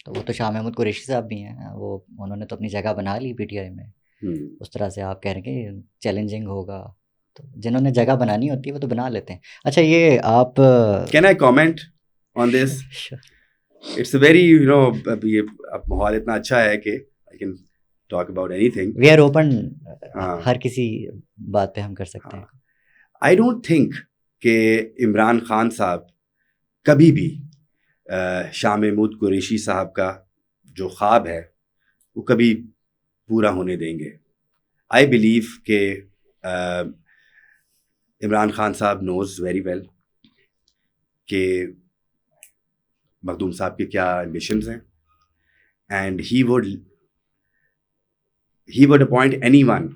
تو وہ تو شاہ محمود قریشی صاحب بھی ہیں, وہ انہوں نے تو اپنی جگہ بنا لی پی ٹی آئی میں. اس طرح سے آپ کہہ رہے ہیں کہ چیلنجنگ ہوگا, تو جنہوں نے جگہ بنانی ہوتی ہے وہ تو بنا لیتے ہیں. اچھا, یہ آپ can I comment on this? It's a very یہ ماحول اتنا اچھا ہے کہ I can talk about anything. We are open, ہر کسی بات پہ ہم کر سکتے ہیں. آئی ڈونٹ تھنک کہ عمران خان صاحب کبھی بھی شاہ محمود قریشی صاحب کا جو خواب ہے وہ کبھی پورا ہونے دیں گے. آئی بلیو کہ عمران خان صاحب نوز ویری ویل کہ مخدوم صاحب کے کیا ایمبیشنز ہیں, and he would appoint anyone,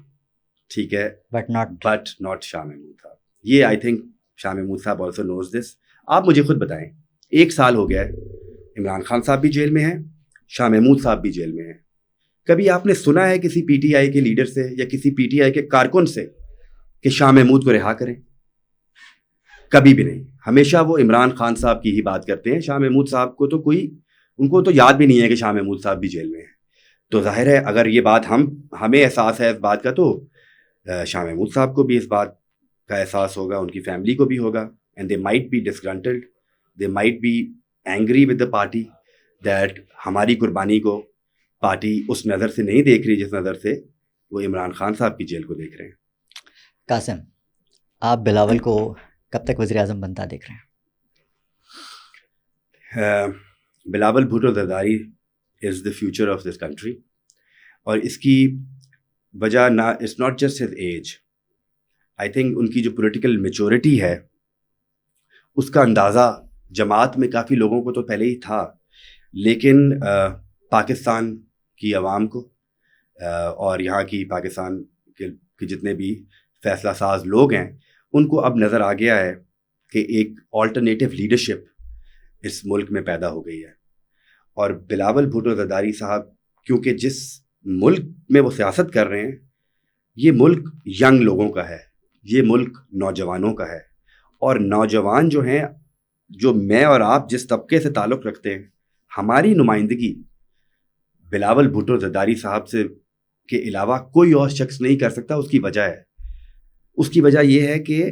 ٹھیک ہے, but not شاہ محمود صاحب. یہ آئی تھنک شاہ محمود صاحب آلسو نوز دس. آپ مجھے خود بتائیں, 1 سال ہو گیا ہے, عمران خان صاحب بھی جیل میں ہیں, شاہ محمود صاحب بھی جیل میں ہیں. کبھی آپ نے سنا ہے کسی پی ٹی آئی کے لیڈر سے یا کسی پی ٹی آئی کے کارکن سے کہ شاہ محمود کو رہا کریں؟ کبھی بھی نہیں. ہمیشہ وہ عمران خان صاحب کی ہی بات کرتے ہیں. شاہ محمود صاحب کو تو ان کو تو یاد بھی نہیں ہے کہ شاہ محمود صاحب بھی جیل میں ہیں. تو ظاہر ہے اگر یہ بات ہمیں احساس ہے اس بات کا, تو شاہ محمود صاحب کو بھی اس بات کا احساس ہوگا, ان کی فیملی کو بھی ہوگا. And they might be disgruntled, they might be angry with the party that ہماری قربانی کو پارٹی اس نظر سے نہیں دیکھ رہی جس نظر سے وہ عمران خان صاحب کی جیل کو دیکھ رہے ہیں. قاسم, آپ بلاول کو کب تک وزیر اعظم بنتا دیکھ رہے ہیں؟ Bilawal Bhutto Zardari is the future of this country, اور اس کی وجہ it's not just his age. I think ان کی جو پولیٹیکل میچورٹی ہے اس کا اندازہ جماعت میں کافی لوگوں کو تو پہلے ہی تھا, لیکن پاکستان کی عوام کو اور یہاں کی پاکستان کے جتنے بھی فیصلہ ساز لوگ ہیں ان کو اب نظر آ گیا ہے کہ ایک آلٹرنیٹیو لیڈرشپ اس ملک میں پیدا ہو گئی ہے. اور بلاول بھٹو زرداری صاحب کیونکہ جس ملک میں وہ سیاست کر رہے ہیں, یہ ملک ینگ لوگوں کا ہے, یہ ملک نوجوانوں کا ہے. اور نوجوان جو ہیں, جو میں اور آپ جس طبقے سے تعلق رکھتے ہیں, ہماری نمائندگی بلاول بھٹو زرداری صاحب سے کے علاوہ کوئی اور شخص نہیں کر سکتا. اس کی وجہ یہ ہے کہ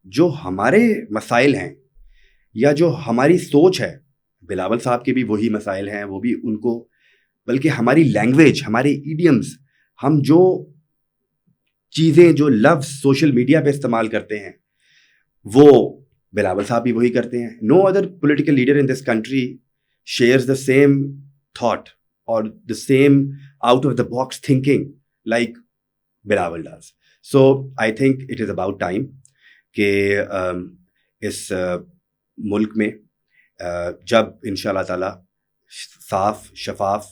جو ہمارے مسائل ہیں یا جو ہماری سوچ ہے, بلاول صاحب کے بھی وہی مسائل ہیں, وہ بھی ان کو, بلکہ ہماری لینگویج, ہمارے ایڈیمز, ہم جو چیزیں, جو لفظ سوشل میڈیا پہ استعمال کرتے ہیں وہ بلاول صاحب بھی وہی کرتے ہیں. No other political leader in this country shares the same thought اور the same out of the box thinking like Bilawal does. So I think it is about time کہ اس ملک میں جب ان شاء اللہ تعالیٰ صاف شفاف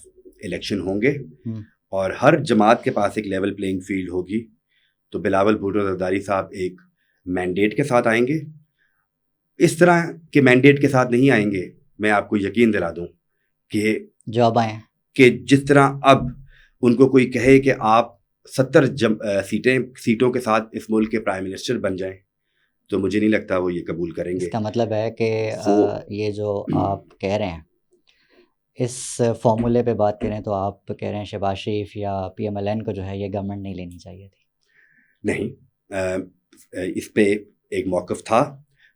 الیکشن ہوں گے اور ہر جماعت کے پاس ایک لیول پلینگ فیلڈ ہوگی, تو بلاول بھٹو زرداری صاحب ایک مینڈیٹ کے ساتھ آئیں گے. اس طرح کے مینڈیٹ کے ساتھ نہیں آئیں گے, میں آپ کو یقین دلا دوں کہ جواب آئیں کہ جس طرح اب ان کو کوئی کہے کہ آپ 70 سیٹوں کے ساتھ اس ملک کے پرائم منسٹر بن جائیں, تو مجھے نہیں لگتا وہ یہ قبول کریں گے. اس کا مطلب ہے کہ یہ جو آپ کہہ رہے ہیں اس فارمولے پہ بات کریں تو آپ کہہ رہے ہیں شہباز شریف یا پی ایم ایل این کو جو ہے یہ گورنمنٹ نہیں لینی چاہیے تھی. نہیں, اس پہ ایک موقف تھا.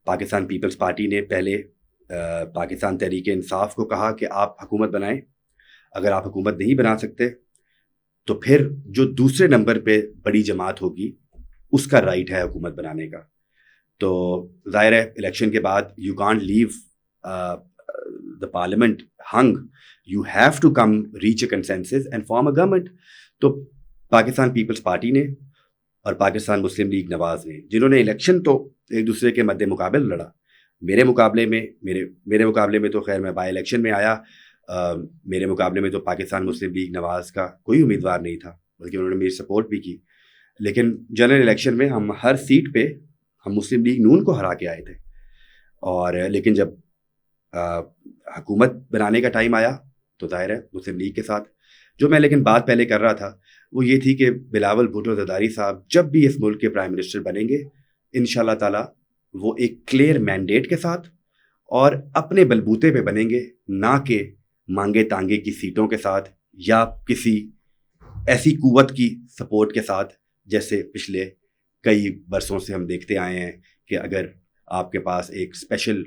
پاکستان پیپلز پارٹی نے پہلے پاکستان تحریک انصاف کو کہا کہ آپ حکومت بنائیں, اگر آپ حکومت نہیں بنا سکتے تو پھر جو دوسرے نمبر پہ بڑی جماعت ہوگی اس کا رائٹ ہے حکومت بنانے کا. تو ظاہر ہے الیکشن کے بعد you can't leave the parliament hung, you have to come reach a consensus and form a government. تو پاکستان پیپلز پارٹی نے اور پاکستان مسلم لیگ نواز نے, جنہوں نے الیکشن تو ایک دوسرے کے مد مقابل لڑا, میرے مقابلے میں تو خیر میں بائی الیکشن میں آیا, میرے مقابلے میں تو پاکستان مسلم لیگ نواز کا کوئی امیدوار نہیں تھا, بلکہ انہوں نے میری سپورٹ بھی کی. لیکن جنرل الیکشن میں ہم ہر سیٹ پہ ہم مسلم لیگ نون کو ہرا کے آئے تھے. اور لیکن جب حکومت بنانے کا ٹائم آیا تو ظاہر ہے مسلم لیگ کے ساتھ. جو میں لیکن بات پہلے کر رہا تھا وہ یہ تھی کہ بلاول بھٹو زرداری صاحب جب بھی اس ملک کے پرائم منسٹر بنیں گے ان شاء اللہ تعالیٰ وہ ایک کلیئر مینڈیٹ کے ساتھ اور اپنے بلبوتے پہ بنیں گے, نہ کہ مانگے تانگے کی سیٹوں کے ساتھ یا کسی ایسی قوت کی سپورٹ کے ساتھ جیسے پچھلے کئی برسوں سے ہم دیکھتے آئے ہیں کہ اگر آپ کے پاس ایک اسپیشل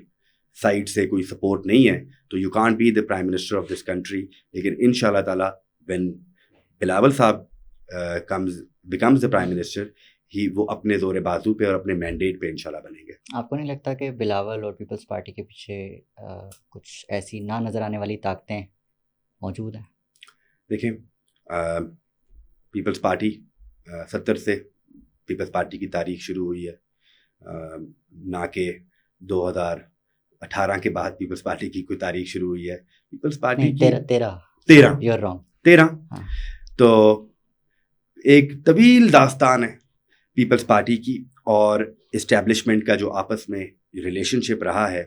سائڈ سے کوئی سپورٹ نہیں ہے تو you can't be the prime minister of this country. لیکن ان شاء اللہ تعالیٰ وین بلاول صاحب بیکمز دا پرائم منسٹر وہ اپنے زور بازو پہ اور اپنے مینڈیٹ پہ انشاءاللہ بنیں گے. آپ کو نہیں لگتا کہ بلاول اور پیپلز پارٹی کے پیچھے کچھ ایسی نہ نظر آنے والی طاقتیں موجود ہیں؟ دیکھیں, پیپلز پارٹی 70 سے پیپلز پارٹی کی تاریخ شروع ہوئی ہے, نہ کہ 2018 کے بعد پیپلز پارٹی کی کوئی تاریخ شروع ہوئی ہے. پیپلز پارٹی کی 13 یو آر رانگ. 13. ہاں. تو ایک طویل داستان ہے پیپلز پارٹی کی اور اسٹیبلشمنٹ کا جو آپس میں ریلیشن شپ رہا ہے,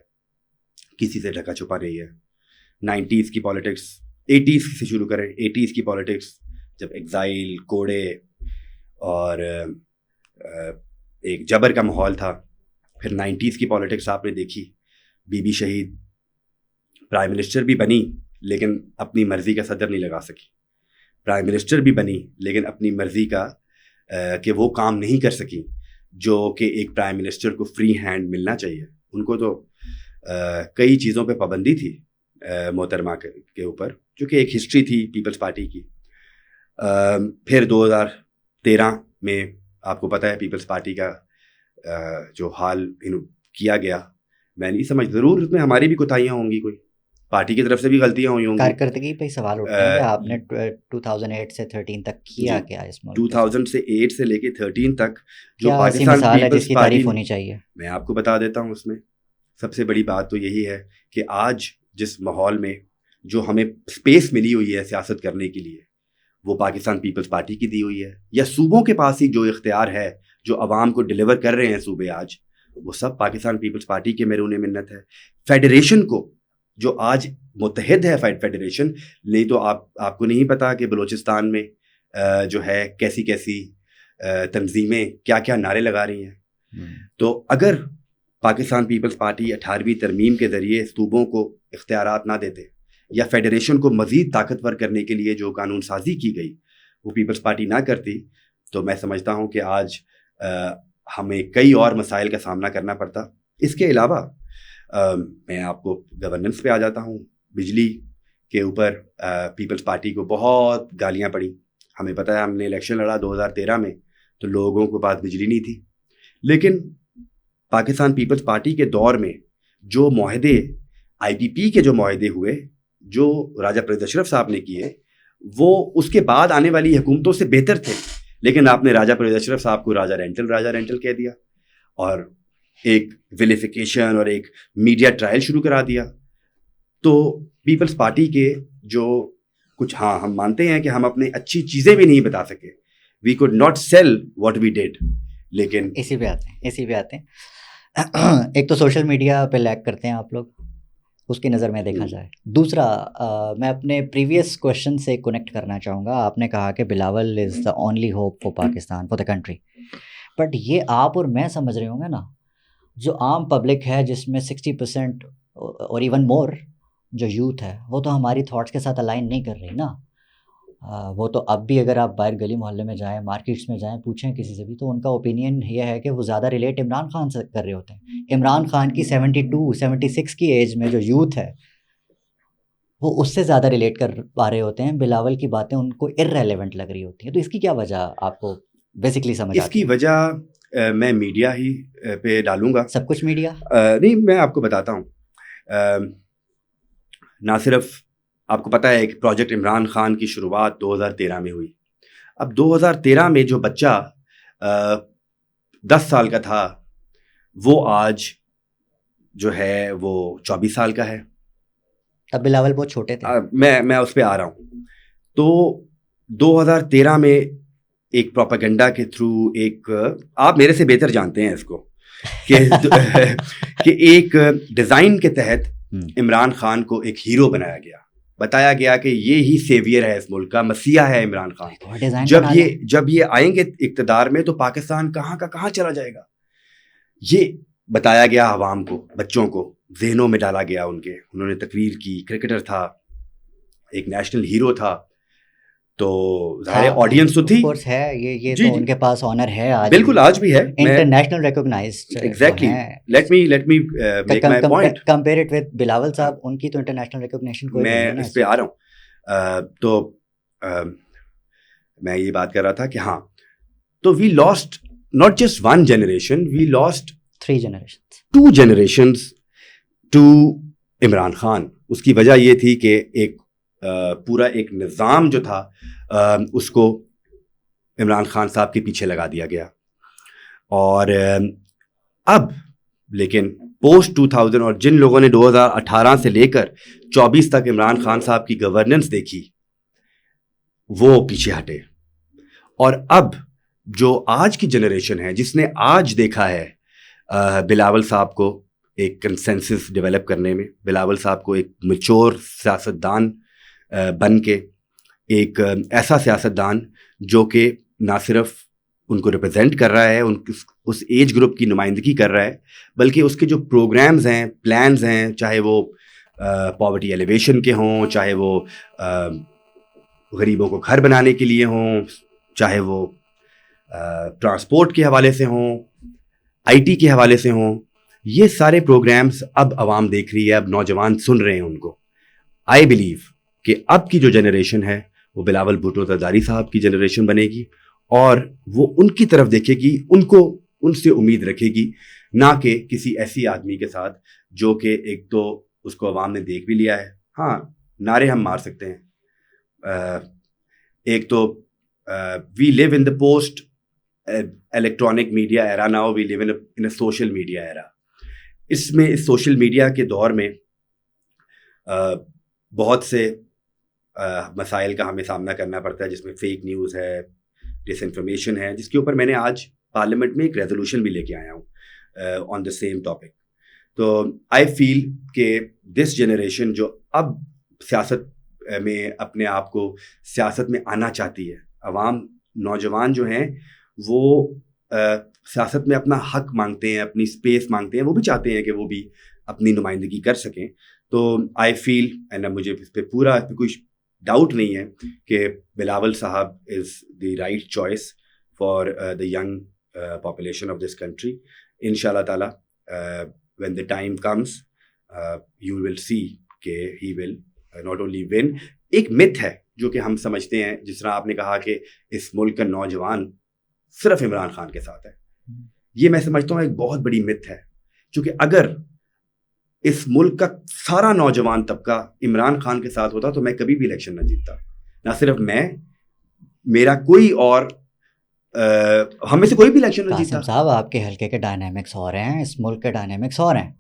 کسی سے ڈھکا چھپا نہیں ہے. 90s کی پالیٹکس, 80s سے شروع کریں, 80s کی پالیٹکس جب ایگزائل, کوڑے اور ایک جبر کا ماحول تھا. پھر 90s کی پالیٹکس آپ نے دیکھی, بی بی شہید پرائم منسٹر بھی بنی لیکن اپنی مرضی کا صدر نہیں لگا سکی, پرائم منسٹر بھی بنی لیکن اپنی مرضی کا کہ وہ کام نہیں کر سکی جو کہ ایک پرائم منسٹر کو فری ہینڈ ملنا چاہیے. ان کو تو کئی چیزوں پہ پابندی تھی محترمہ کے اوپر, جو کہ ایک ہسٹری تھی پیپلز پارٹی کی. پھر 2013 میں آپ کو پتہ ہے پیپلز پارٹی کا جو حال کیا گیا, میں نہیں سمجھ, ضرور اس میں ہماری بھی کوتاہیاں ہوں گی, کوئی پارٹی کی طرف سے بھی غلطیاں ہوئی ہوں گی. کارکردگی پہ سوال اٹھتے ہیں کہ آپ نے 2008 سے 13 تک کیا کیا اس ملک 2000 سے 8 سے لے کے 13 تک جو کیا ایسی پاکستان مثال ہے جس پیپلز کی پارٹی, تعریف ہونی چاہیے؟ میں آپ کو بتا دیتا ہوں. اس میں سب سے بڑی بات تو یہی ہے کہ آج جس ماحول میں جو ہمیں اسپیس ملی ہوئی ہے سیاست کرنے کے لیے, وہ پاکستان پیپلز پارٹی کی دی ہوئی ہے, یا صوبوں کے پاس ہی جو اختیار ہے جو عوام کو ڈلیور کر رہے ہیں صوبے آج, وہ سب پاکستان پیپلز پارٹی کے بیرون منت ہے. فیڈریشن کو جو آج متحد ہے فیڈریشن, نہیں تو آپ کو نہیں پتا کہ بلوچستان میں جو ہے کیسی کیسی تنظیمیں کیا کیا نعرے لگا رہی ہیں. تو اگر پاکستان پیپلز پارٹی 18ویں ترمیم کے ذریعے صوبوں کو اختیارات نہ دیتے یا فیڈریشن کو مزید طاقتور کرنے کے لیے جو قانون سازی کی گئی وہ پیپلز پارٹی نہ کرتی, تو میں سمجھتا ہوں کہ آج ہمیں کئی اور مسائل کا سامنا کرنا پڑتا. اس کے علاوہ میں آپ کو گورننس پہ آ جاتا ہوں. بجلی کے اوپر پیپلز پارٹی کو بہت گالیاں پڑی. ہمیں پتہ ہے ہم نے الیکشن لڑا 2013 میں تو لوگوں کو پاس بجلی نہیں تھی, لیکن پاکستان پیپلز پارٹی کے دور میں جو معاہدے آئی پی پی کے جو معاہدے ہوئے جو راجہ پرویز اشرف صاحب نے کیے, وہ اس کے بعد آنے والی حکومتوں سے بہتر تھے, لیکن آپ نے راجہ پرویز اشرف صاحب کو راجہ رینٹل کہہ دیا اور ایک ویلیفیکیشن اور ایک میڈیا ٹرائل شروع کرا دیا. تو پیپلز پارٹی کے جو کچھ, ہاں ہم مانتے ہیں کہ ہم اپنے اچھی چیزیں بھی نہیں بتا سکے, we could not sell what we did, لیکن اسی پہ آتے ہیں. ایک تو سوشل میڈیا پہ لیک کرتے ہیں آپ لوگ, اس کی نظر میں دیکھا جائے. دوسرا, میں اپنے پریویس کوشچن سے کنیکٹ کرنا چاہوں گا. آپ نے کہا کہ Bilawal is the only hope for Pakistan, for the country. But یہ آپ اور میں سمجھ رہے ہوں گے نا, جو عام پبلک ہے جس میں 60% اور ایون مور جو یوتھ ہے, وہ تو ہماری تھاٹس کے ساتھ الائن نہیں کر رہی نا. وہ تو اب بھی اگر آپ باہر گلی محلے میں جائیں, مارکیٹس میں جائیں, پوچھیں کسی سے بھی, تو ان کا اوپینین یہ ہے کہ وہ زیادہ ریلیٹ عمران خان سے کر رہے ہوتے ہیں. عمران خان کی 72-76 کی ایج میں جو یوتھ ہے وہ اس سے زیادہ ریلیٹ کر پا رہے ہوتے ہیں. بلاول کی باتیں ان کو ارریلیونٹ لگ رہی ہوتی ہیں. تو اس کی کیا وجہ آپ کو بیسکلی سمجھ آتی ہے؟ اس کی وجہ میں میڈیا ہی پہ ڈالوں گا. سب کچھ میڈیا نہیں, میں آپ کو بتاتا ہوں. نہ صرف آپ کو پتہ ہے کہ پروجیکٹ عمران خان کی شروعات 2013 میں ہوئی. اب 2013 میں جو بچہ 10 سال کا تھا وہ آج جو ہے وہ 24 سال کا ہے. تب بلاول بہت چھوٹے تھے. میں اس پہ آ رہا ہوں. تو 2013 میں ایک پروپیگنڈا کے تھرو, ایک آپ میرے سے بہتر جانتے ہیں اس کو, کہ ایک ڈیزائن کے تحت عمران خان کو ایک ہیرو بنایا گیا, بتایا گیا کہ یہ ہی سیویئر ہے اس ملک کا, مسیح ہے عمران خان. جب یہ آئیں گے اقتدار میں تو پاکستان کہاں کا کہاں چلا جائے گا, یہ بتایا گیا عوام کو, بچوں کو ذہنوں میں ڈالا گیا. انہوں نے تقریر کی, کرکٹر تھا, ایک نیشنل ہیرو تھا, تو ظاہر آڈینس تو تھی. ہے یہ تو ان کے پاس آنر ہے آج, بالکل آج بھی ہے, international recognized. Exactly, let me make my point. Compare it with Bilawal Sahib, ان کی تو انٹرنیشنل ریکگنیشن کوئی نہیں ہے. میں اس پہ آ رہا ہوں. تو میں یہ بات کر رہا تھا کہ ہاں, تو we lost not just 1 generation, we lost 3 generations, 2 generations to Imran Khan. اس کی وجہ یہ تھی کہ ایک پورا ایک نظام جو تھا اس کو عمران خان صاحب کے پیچھے لگا دیا گیا. اور اب لیکن پوسٹ 2000 اور جن لوگوں نے 2018 سے لے کر 24 تک عمران خان صاحب کی گورننس دیکھی وہ پیچھے ہٹے. اور اب جو آج کی جنریشن ہے جس نے آج دیکھا ہے بلاول صاحب کو ایک کنسنسس ڈیولپ کرنے میں, بلاول صاحب کو ایک میچور سیاستدان بن کے, ایک ایسا سیاستدان جو کہ نہ صرف ان کو ریپرزینٹ کر رہا ہے, اس ایج گروپ کی نمائندگی کر رہا ہے, بلکہ اس کے جو پروگرامز ہیں, پلانز ہیں, چاہے وہ پاورٹی ایلیویشن کے ہوں, چاہے وہ غریبوں کو گھر بنانے کے لیے ہوں, چاہے وہ ٹرانسپورٹ کے حوالے سے ہوں, آئی ٹی کے حوالے سے ہوں, یہ سارے پروگرامز اب عوام دیکھ رہی ہے, اب نوجوان سن رہے ہیں ان کو. آئی بلیو کہ اب کی جو جنریشن ہے وہ بلاول بھٹو زرداری صاحب کی جنریشن بنے گی, اور وہ ان کی طرف دیکھے گی, ان سے امید رکھے گی, نہ کہ کسی ایسی آدمی کے ساتھ جو کہ ایک تو اس کو عوام نے دیکھ بھی لیا ہے. ہاں, نعرے ہم مار سکتے ہیں, ایک تو we live in the post electronic media era, now we live in a social media era. اس میں اس سوشل میڈیا کے دور میں بہت سے مسائل کا ہمیں سامنا کرنا پڑتا ہے, جس میں فیک نیوز ہے, ڈس انفارمیشن ہے, جس کے اوپر میں نے آج پارلیمنٹ میں ایک ریزولوشن بھی لے کے آیا ہوں آن دا سیم ٹاپک. تو آئی فیل کہ دس جنریشن جو اب سیاست میں اپنے آپ کو سیاست میں آنا چاہتی ہے, عوام نوجوان جو ہیں وہ سیاست میں اپنا حق مانگتے ہیں, اپنی اسپیس مانگتے ہیں, وہ بھی چاہتے ہیں کہ وہ بھی اپنی نمائندگی کر سکیں. تو آئی فیل اینڈ مجھے اس پہ پورا کوئی ڈاؤٹ نہیں ہے کہ Bilawal Sahab is the right choice for the young population of this country. ان شاء اللہ تعالیٰ when the time comes you will see کہ he will not only win. ایک متھ ہے جو کہ ہم سمجھتے ہیں, جس طرح آپ نے کہا کہ اس ملک کا نوجوان صرف عمران خان کے ساتھ ہے, یہ میں سمجھتا ہوں ایک بہت بڑی متھ ہے, چونکہ اگر اس ملک کا سارا نوجوان طبقہ عمران خان کے ساتھ ہوتا تو میں کبھی بھی الیکشن نہ جیتتا. نہ صرف میں, میرا کوئی اور ہم میں سے کوئی بھی الیکشن نہ جیتتا. قاسم صاحب, آپ کے حلقے کے ڈائنامکس اور ہیں, اس ملک کے ڈائنامکس اور ہیں.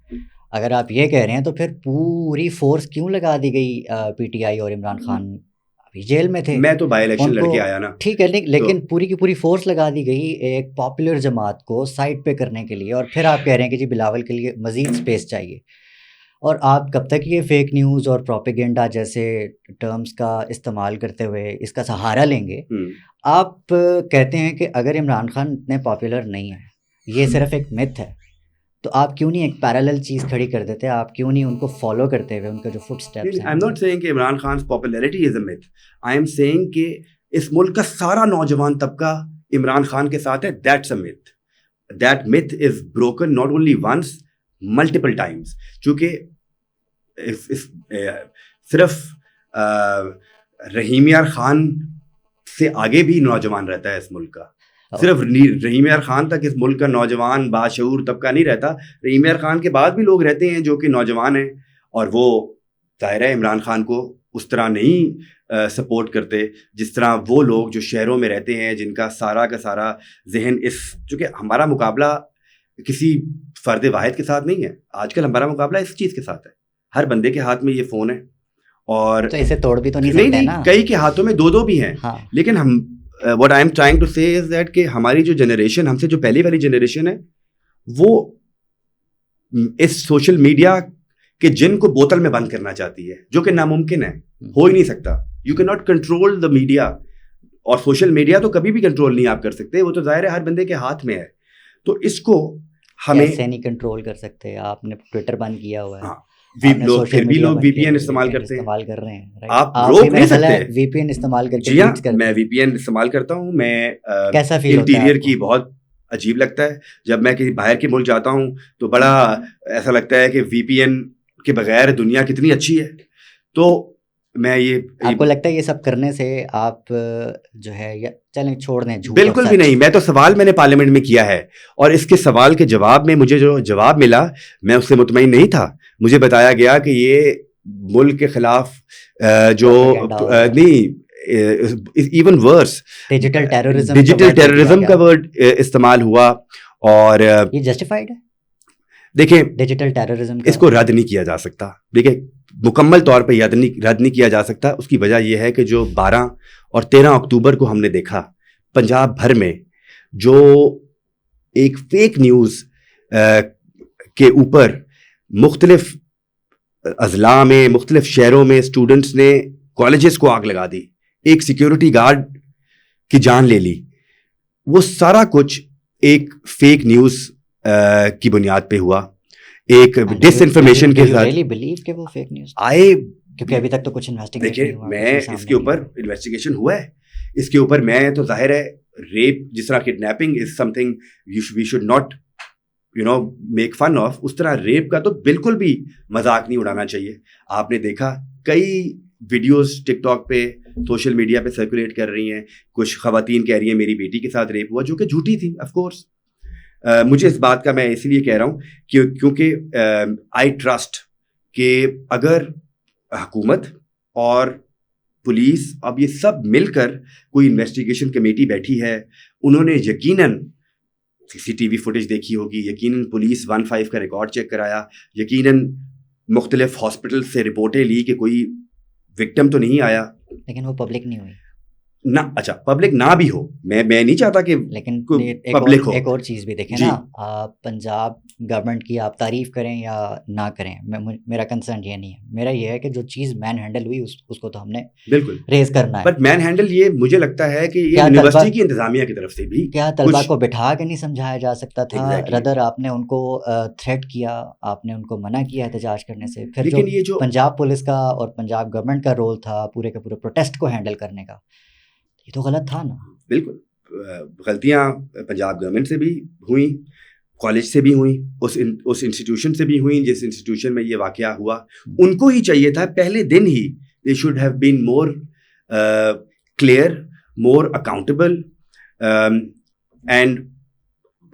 اگر آپ یہ کہہ رہے ہیں تو پھر پوری فورس کیوں لگا دی گئی پی ٹی آئی, اور عمران خان ابھی جیل میں تھے. میں تو بائی الیکشن لڑ کے آیا نا, ٹھیک ہے, لیکن پوری کی پوری فورس لگا دی گئی ایک پاپولر جماعت کو سائڈ پہ کرنے کے لیے, اور پھر آپ کہہ رہے ہیں کہ جی بلاول کے لیے مزید اسپیس چاہیے. اور آپ کب تک یہ فیک نیوز اور پروپیگنڈا جیسے ٹرمز کا استعمال کرتے ہوئے اس کا سہارا لیں گے؟ آپ کہتے ہیں کہ اگر عمران خان اتنے پاپولر نہیں ہیں, یہ صرف ایک متھ ہے, تو آپ کیوں نہیں ایک پیرالل چیز کھڑی کر دیتے, آپ کیوں نہیں ان کو فالو کرتے ہوئے ان کا جو فٹ اسٹیپس ہیں؟ آئی ایم ناٹ سیئنگ کہ عمران خان's popularity is a myth. I am saying کہ اس ملک کا سارا نوجوان طبقہ عمران خان کے ساتھ ہے. That's a myth. That myth is broken not only once, multiple times. چونکہ صرف رحیم یار خان سے آگے بھی نوجوان رہتا ہے اس ملک کا. صرف رحیم یار خان تک اس ملک کا نوجوان باشعور طبقہ نہیں رہتا. رحیم یار خان کے بعد بھی لوگ رہتے ہیں جو کہ نوجوان ہیں, اور وہ ظاہر ہے عمران خان کو اس طرح نہیں سپورٹ کرتے جس طرح وہ لوگ جو شہروں میں رہتے ہیں, جن کا سارا ذہن اس, چونکہ ہمارا مقابلہ کسی فرد واحد کے ساتھ نہیں ہے. آج کل ہمارا مقابلہ اس چیز کے ساتھ ہے, ہر بندے کے ہاتھ میں یہ فون ہے, اور تو اسے توڑ بھی تو نہیں نا, کئی کے ہاتھوں میں دو بھی ہیں. لیکن ہم what I am trying to say is that کہ ہماری جو جنریشن, ہم سے جو پہلی والی جنریشن ہے, وہ اس سوشل میڈیا کے جن کو بوتل میں بند کرنا چاہتی ہے, جو کہ ناممکن ہے, ہو ہی نہیں سکتا. You can not control the media, اور سوشل میڈیا تو کبھی بھی کنٹرول نہیں آپ کر سکتے, وہ تو ظاہر ہے ہر بندے کے ہاتھ میں ہے. تو اس کو ہمیں ایسے نہیں کنٹرول کر سکتے. آپ نے ٹویٹر بند کیا ہوا ہے, پھر بھی لوگ وی پی این استعمال کرتے ہیں, استعمال کر رہے ہیں, آپ روک نہیں سکتے. وی پی این استعمال کر کے جی ہاں, میں وی پی این استعمال کرتا ہوں. میں کیسا فیل ہوتا ہے؟ انٹیریئر کی بہت عجیب لگتا ہے. جب میں کسی باہر کے ملک جاتا ہوں تو بڑا ایسا لگتا ہے کہ وی پی این کے بغیر دنیا کتنی اچھی ہے. تو میں یہ, آپ کو لگتا ہے یہ سب کرنے سے آپ جو ہے, یا چلیں چھوڑ دیں, بالکل بھی نہیں. میں تو سوال میں نے پارلیمنٹ میں کیا ہے, اور اس کے سوال کے جواب میں مجھے جو جواب ملا میں اس سے مطمئن نہیں تھا. مجھے بتایا گیا کہ یہ ملک کے خلاف جو نہیں, ایون ورس ڈیجیٹل ٹیررزم کا ورڈ استعمال ہوا, اور یہ جسٹیفائڈ ہے. دیکھیں ڈیجیٹل ٹیررزم اس کو رد نہیں کیا جا سکتا. دیکھیں مکمل طور پہ رد نہیں کیا جا سکتا. اس کی وجہ یہ ہے کہ جو 12 اور 13 اکتوبر کو ہم نے دیکھا پنجاب بھر میں جو ایک فیک نیوز کے اوپر مختلف اضلاع میں مختلف شہروں میں اسٹوڈنٹس نے کالجز کو آگ لگا دی, ایک سیکیورٹی گارڈ کی جان لے لی, وہ سارا کچھ ایک فیک نیوز کی بنیاد پہ ہوا, ایک ڈس انفارمیشن کے ساتھ وہ فیک نیوز آئے. کیونکہ ابھی تک تو کچھ انویسٹیگیشن دیکھیں میں اس کے اوپر انویسٹیگیشن ہوا ہے, اس کے اوپر میں تو ظاہر ہے ریپ جس طرح kidnapping is something we should not make fun of, اس طرح ریپ کا تو بالکل بھی مذاق نہیں اڑانا چاہیے. آپ نے دیکھا کئی ویڈیوز ٹک ٹاک پہ سوشل میڈیا پہ سرکولیٹ کر رہی ہیں, کچھ خواتین کہہ رہی ہیں میری بیٹی کے ساتھ ریپ ہوا, جو کہ جھوٹی تھی. آف کورس مجھے اس بات کا میں اس لیے کہہ رہا ہوں کیونکہ آئی ٹرسٹ کہ اگر حکومت اور پولیس اب یہ سب مل کر کوئی انویسٹیگیشن کمیٹی بیٹھی ہے, انہوں نے یقیناً CCTV فوٹیج دیکھی ہوگی, یقیناً پولیس 15 کا ریکارڈ چیک کرایا, یقیناً مختلف ہاسپٹل سے رپورٹیں لی کہ کوئی وکٹم تو نہیں آیا, لیکن وہ پبلک نہیں ہوئی نہ. اچھا پبلک نہ بھی ہو, میں نہیں چاہتا کہ لیکن پبلک ہو. ایک اور چیز بھی دیکھیں نا, پنجاب گورنمنٹ کی آپ تعریف کریں یا نہ کریں, میرا کنسرن یہ نہیں ہے. میرا یہ ہے کہ جو چیز مین ہینڈل ہوئی اس کو تو ہم نے بالکل ریز کرنا ہے. بٹ مین ہینڈل یہ مجھے لگتا ہے کہ یہ یونیورسٹی کی انتظامیہ کی طرف سے بھی کیا طلبہ کو بٹھا کے نہیں سمجھایا جا سکتا تھا, ردر آپ نے ان کو تھریٹ کیا, آپ نے ان کو منع کیا احتجاج کرنے سے. پھر جو پنجاب پولیس کا اور پنجاب گورنمنٹ کا رول تھا پورے کے پورے پروٹیسٹ کو ہینڈل کرنے کا, یہ تو غلط تھا نا. بالکل غلطیاں پنجاب گورنمنٹ سے بھی ہوئیں, کالج سے بھی ہوئیں, اس انسٹیٹیوشن سے بھی ہوئیں جس انسٹیٹیوشن میں یہ واقعہ ہوا. ان کو ہی چاہیے تھا پہلے دن ہی they should have been more clear, more accountable, and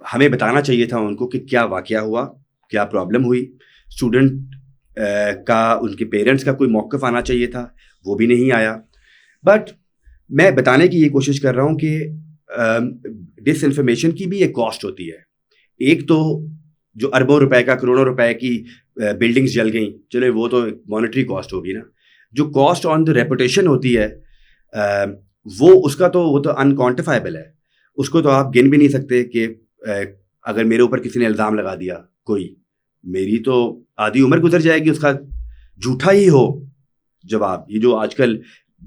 ہمیں بتانا چاہیے تھا ان کو کہ کیا واقعہ ہوا, کیا پرابلم ہوئی. اسٹوڈنٹ کا ان کے پیرنٹس کا کوئی موقف آنا چاہیے تھا, وہ بھی نہیں آیا. بٹ میں بتانے کی یہ کوشش کر رہا ہوں کہ ڈس انفارمیشن کی بھی ایک کاسٹ ہوتی ہے. ایک تو جو اربوں روپے کا کروڑوں روپے کی بلڈنگز جل گئیں, چلو وہ تو مانیٹری کاسٹ ہوگی نا. جو کاسٹ آن دا ریپوٹیشن ہوتی ہے وہ تو انکوانٹیفائبل ہے, اس کو تو آپ گن بھی نہیں سکتے. کہ اگر میرے اوپر کسی نے الزام لگا دیا کوئی, میری تو آدھی عمر گزر جائے گی اس کا جھوٹا ہی ہو جواب. یہ جو آج کل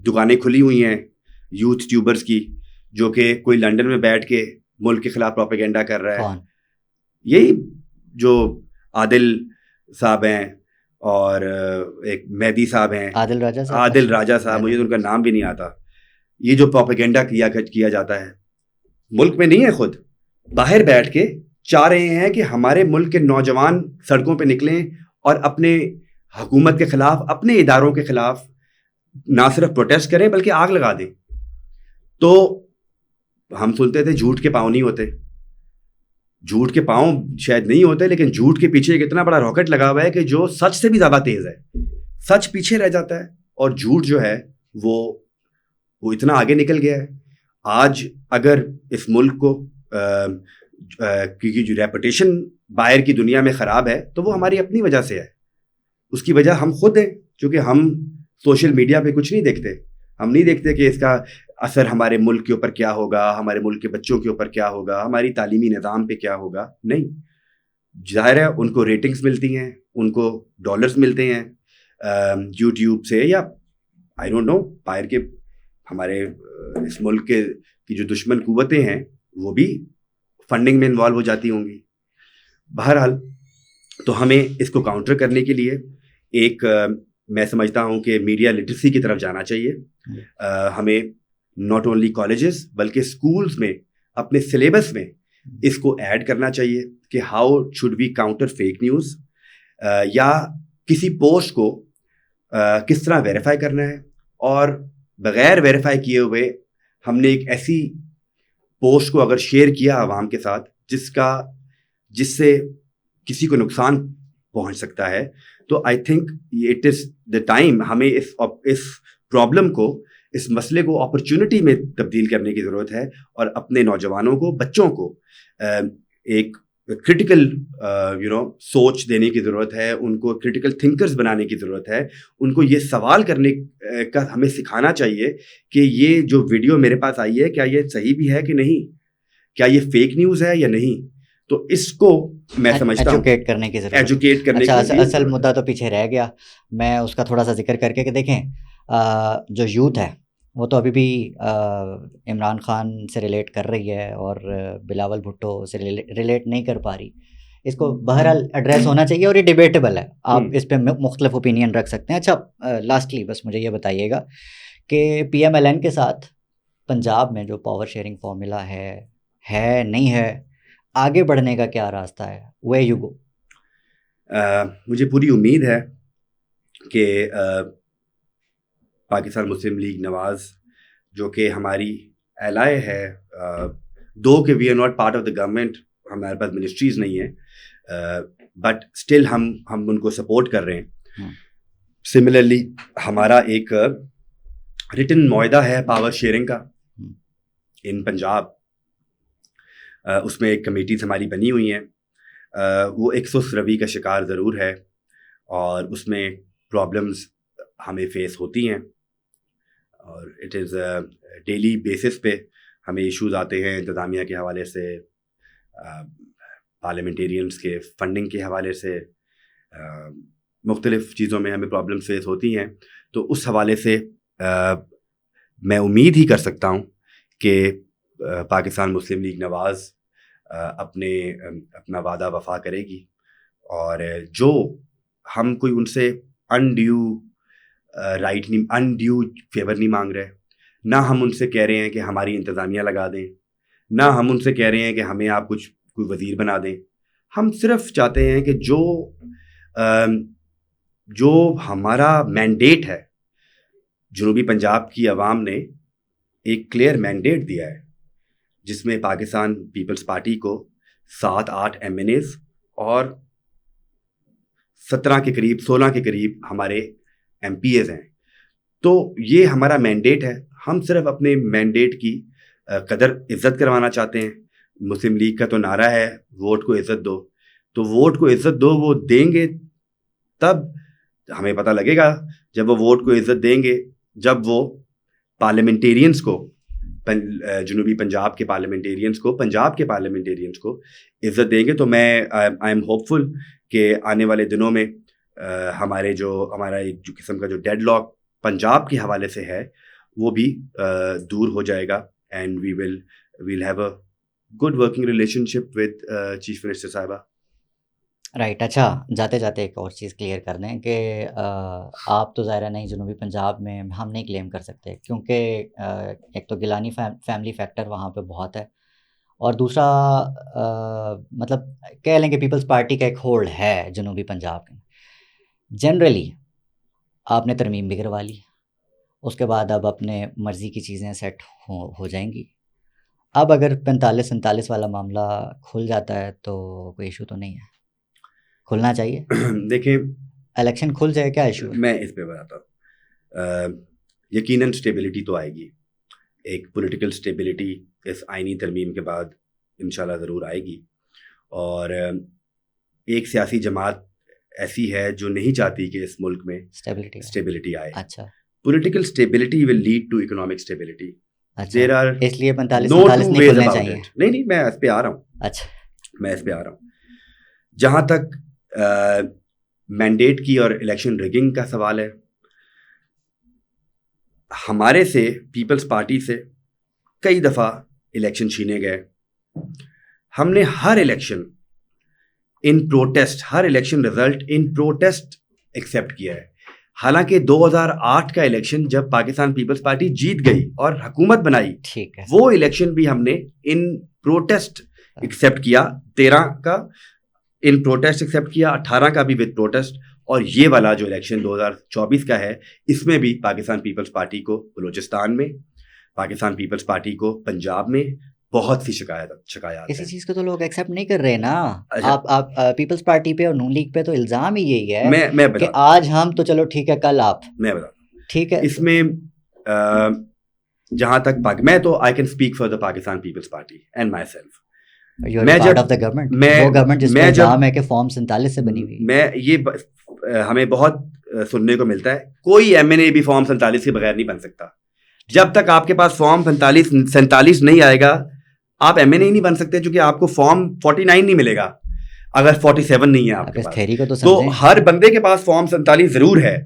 دکانیں کھلی ہوئی ہیں یوتھ ٹیوبرز کی, جو کہ کوئی لنڈن میں بیٹھ کے ملک کے خلاف پروپیگنڈا کر رہا ہے, یہی جو عادل صاحب ہیں اور ایک مہدی صاحب ہیں, عادل راجہ صاحب, مجھے تو ان کا نام بھی نہیں آتا. یہ جو پروپیگنڈا کیا جاتا ہے ملک میں نہیں ہے, خود باہر بیٹھ کے چاہ رہے ہیں کہ ہمارے ملک کے نوجوان سڑکوں پہ نکلیں اور اپنے حکومت کے خلاف, اپنے اداروں کے خلاف نہ صرف پروٹیسٹ کریں بلکہ آگ لگا دیں. تو ہم سنتے تھے جھوٹ کے پاؤں نہیں ہوتے, جھوٹ کے پاؤں شاید نہیں ہوتے, لیکن جھوٹ کے پیچھے ایک اتنا بڑا راکٹ لگا ہوا ہے کہ جو سچ سے بھی زیادہ تیز ہے. سچ پیچھے رہ جاتا ہے اور جھوٹ جو ہے وہ اتنا آگے نکل گیا ہے. آج اگر اس ملک کو کیونکہ جو ریپوٹیشن باہر کی دنیا میں خراب ہے تو وہ ہماری اپنی وجہ سے ہے. اس کی وجہ ہم خود ہیں, چونکہ ہم سوشل میڈیا پہ کچھ نہیں دیکھتے. ہم نہیں دیکھتے کہ اس کا اثر ہمارے ملک کے اوپر کیا ہوگا, ہمارے ملک کے بچوں کے اوپر کیا ہوگا, ہماری تعلیمی نظام پہ کیا ہوگا. نہیں, ظاہر ہے ان کو ریٹنگز ملتی ہیں, ان کو ڈالرز ملتے ہیں یوٹیوب سے, یا آئی ڈونٹ نو باہر کے ہمارے اس ملک کے کی جو دشمن قوتیں ہیں وہ بھی فنڈنگ میں انوالو ہو جاتی ہوں گی. بہرحال تو ہمیں اس کو کاؤنٹر کرنے کے لیے ایک میں سمجھتا ہوں کہ میڈیا لٹریسی کی طرف جانا چاہیے. ہمیں ناٹ اونلی کالجز بلکہ اسکولس میں اپنے سلیبس میں اس کو ایڈ کرنا چاہیے کہ how should we counter fake news, یا کسی پوسٹ کو کس طرح ویریفائی کرنا ہے, اور بغیر ویریفائی کیے ہوئے ہم نے ایک ایسی پوسٹ کو اگر شیئر کیا عوام کے ساتھ جس سے کسی کو نقصان پہنچ سکتا ہے, تو آئی think it is the time ہمیں اس پرابلم کو, اس مسئلے کو اپرچونٹی میں تبدیل کرنے کی ضرورت ہے, اور اپنے نوجوانوں کو, بچوں کو ایک کرٹیکل سوچ دینے کی ضرورت ہے, ان کو کرٹیکل تھنکرز بنانے کی ضرورت ہے, ان کو یہ سوال کرنے کا ہمیں سکھانا چاہیے کہ یہ جو ویڈیو میرے پاس آئی ہے کیا یہ صحیح بھی ہے کہ نہیں, کیا یہ فیک نیوز ہے یا نہیں. تو اس کو میں سمجھتا ہوں ایجوکیٹ کرنے کی ضرورت, ایجوکیٹ کرنے اچھا اصل مدعا تو پیچھے رہ گیا, میں اس کا تھوڑا سا ذکر کر کے کہ دیکھیں جو یوتھ ہے وہ تو ابھی بھی عمران خان سے ریلیٹ کر رہی ہے اور بلاول بھٹو سے ریلیٹ نہیں کر پا رہی. اس کو بہرحال ایڈریس ہونا چاہیے اور یہ ڈیبیٹیبل ہے, آپ اس پہ مختلف اوپینین رکھ سکتے ہیں. اچھا لاسٹلی بس مجھے یہ بتائیے گا کہ پی ایم ایل این کے ساتھ پنجاب میں جو پاور شیئرنگ فارمولا ہے نہیں ہے, آگے بڑھنے کا کیا راستہ ہے, وے یو گو؟ مجھے پوری امید ہے کہ پاکستان مسلم لیگ نواز جو کہ ہماری ایلائی ہے, دو کہ we are not part of the government, ہمارے پاس منسٹریز نہیں ہیں, بٹ اسٹل ہم ان کو سپورٹ کر رہے ہیں. سملرلی ہمارا ایک ریٹن معاہدہ ہے پاور شیئرنگ کا ان پنجاب, اس میں ایک کمیٹیز ہماری بنی ہوئی ہیں. وہ ایک سست روی کا شکار ضرور ہے اور اس میں پرابلمز ہمیں فیس ہوتی ہیں, اور اٹ از ڈیلی بیسس پہ ہمیں ایشوز آتے ہیں انتظامیہ کے حوالے سے, پارلیمنٹیرینس کے فنڈنگ کے حوالے سے, مختلف چیزوں میں ہمیں پرابلم فیس ہوتی ہیں. تو اس حوالے سے میں امید ہی کر سکتا ہوں کہ پاکستان مسلم لیگ نواز اپنا وعدہ وفا کرے گی, اور جو ہم کوئی ان سے انڈیو فیور نہیں مانگ رہے, نہ ہم ان سے کہہ رہے ہیں کہ ہماری انتظامیہ لگا دیں, نہ ہم ان سے کہہ رہے ہیں کہ ہمیں آپ کوئی وزیر بنا دیں. ہم صرف چاہتے ہیں کہ جو ہمارا مینڈیٹ ہے, جنوبی پنجاب کی عوام نے ایک کلیئر مینڈیٹ دیا ہے جس میں پاکستان پیپلز پارٹی کو 7-8 MNAs اور 17 کے قریب 16 کے قریب ہمارے MPAs ہیں. تو یہ ہمارا مینڈیٹ ہے, ہم صرف اپنے مینڈیٹ کی قدر عزت کروانا چاہتے ہیں. مسلم لیگ کا تو نعرہ ہے ووٹ کو عزت دو, تو ووٹ کو عزت دو, وہ دیں گے تب ہمیں پتہ لگے گا جب وہ ووٹ کو عزت دیں گے, جب وہ پارلیمنٹیرینس کو, جنوبی پنجاب کے پارلیمنٹیرینس کو, پنجاب کے پارلیمنٹیرینس کو عزت دیں گے. تو میں آئی ایم ہوپ فل کہ آنے والے دنوں میں ہمارا ایک قسم کا جو ڈیڈ لاک پنجاب کے حوالے سے ہے وہ بھی دور ہو جائے گا, and we'll have a good working relationship with chief minister Sahiba. Right. اچھا جاتے جاتے ایک اور چیز کلیئر کر دیں کہ آپ تو ظاہرہ نہیں جنوبی پنجاب میں ہم نہیں کلیم کر سکتے, کیونکہ ایک تو گیلانی فیملی فیکٹر وہاں پہ بہت ہے, اور دوسرا مطلب کہہ لیں کہ پیپلز پارٹی کا ایک ہولڈ ہے جنوبی پنجاب میں. جنرلی آپ نے ترمیم بھی کروا لی, اس کے بعد اب اپنے مرضی کی چیزیں سیٹ ہو جائیں گی. اب اگر 45-47 والا معاملہ کھل جاتا ہے تو کوئی ایشو تو نہیں ہے, کھلنا چاہیے. دیکھیں الیکشن کھل جائے, کیا ایشو ہے؟ میں اس پہ بتاتا ہوں. یقیناً اسٹیبلٹی تو آئے گی, ایک پولیٹیکل اسٹیبلٹی اس آئینی ترمیم کے بعد انشاءاللہ ضرور آئے گی, اور ایک سیاسی جماعت ایسی ہے جو نہیں چاہتی کہ اس ملک میں اسٹیبلٹی آئے. اچھا, political stability will lead to economic stability. اچھا, اس لیے 45-47 نہیں کھلنے چاہیے. نہیں, میں اس پہ آ رہا ہوں. اچھا, میں اس پہ آ رہا ہوں. جہاں تک مینڈیٹ کی اور الیکشن ریگنگ کا سوال ہے, ہمارے سے پیپلز پارٹی سے کئی دفعہ الیکشن چھینے گئے. ہم نے ہر الیکشن ان پروٹیسٹ, ہر election result in protest accept کیا ہے. حالانکہ 2008 کا الیکشن جب پاکستان پیپلز پارٹی جیت گئی اور حکومت بنائی, ٹھیک ہے, وہ الیکشن بھی ہم نے ان پروٹیسٹ ایکسیپٹ کیا. 13 کا ان پروٹیسٹ ایکسیپٹ کیا, 18 کا بھی ود پروٹیسٹ, اور یہ والا جو الیکشن 2024 کا ہے اس میں بھی پاکستان پیپلز پارٹی کو بلوچستان میں, پاکستان پیپلز پارٹی کو پنجاب میں بہت سی شکایات. اسی چیز کو تو لوگ ایکسیپٹ نہیں کر رہے نا. آپ پیپلز پارٹی پہ اور نون لیگ پہ تو الزام ہی یہی ہے کہ آج ہم تو چلو ٹھیک ہے, کل آپ. میں بتا ٹھیک ہے, اس میں جہاں تک میں تو I can speak for the Pakistan Peoples Party and myself. میں جب آف دا گورنمنٹ وہ گورنمنٹ جس میں الزام ہے کہ فارم 47 سے بنی ہوئی. میں یہ ہمیں بہت سننے کو ملتا ہے کوئی ایم این اے بھی فارم 47 کے بغیر نہیں بن سکتا. جب تک آپ کے پاس فارم 47 نہیں آئے گا آپ ایم این اے نہیں بن سکتے, چونکہ آپ کو فارم 49 نہیں ملے گا اگر 47 نہیں ہے آپ کے پاس. تو ہر بندے کے پاس فارم 47 ضرور ہے.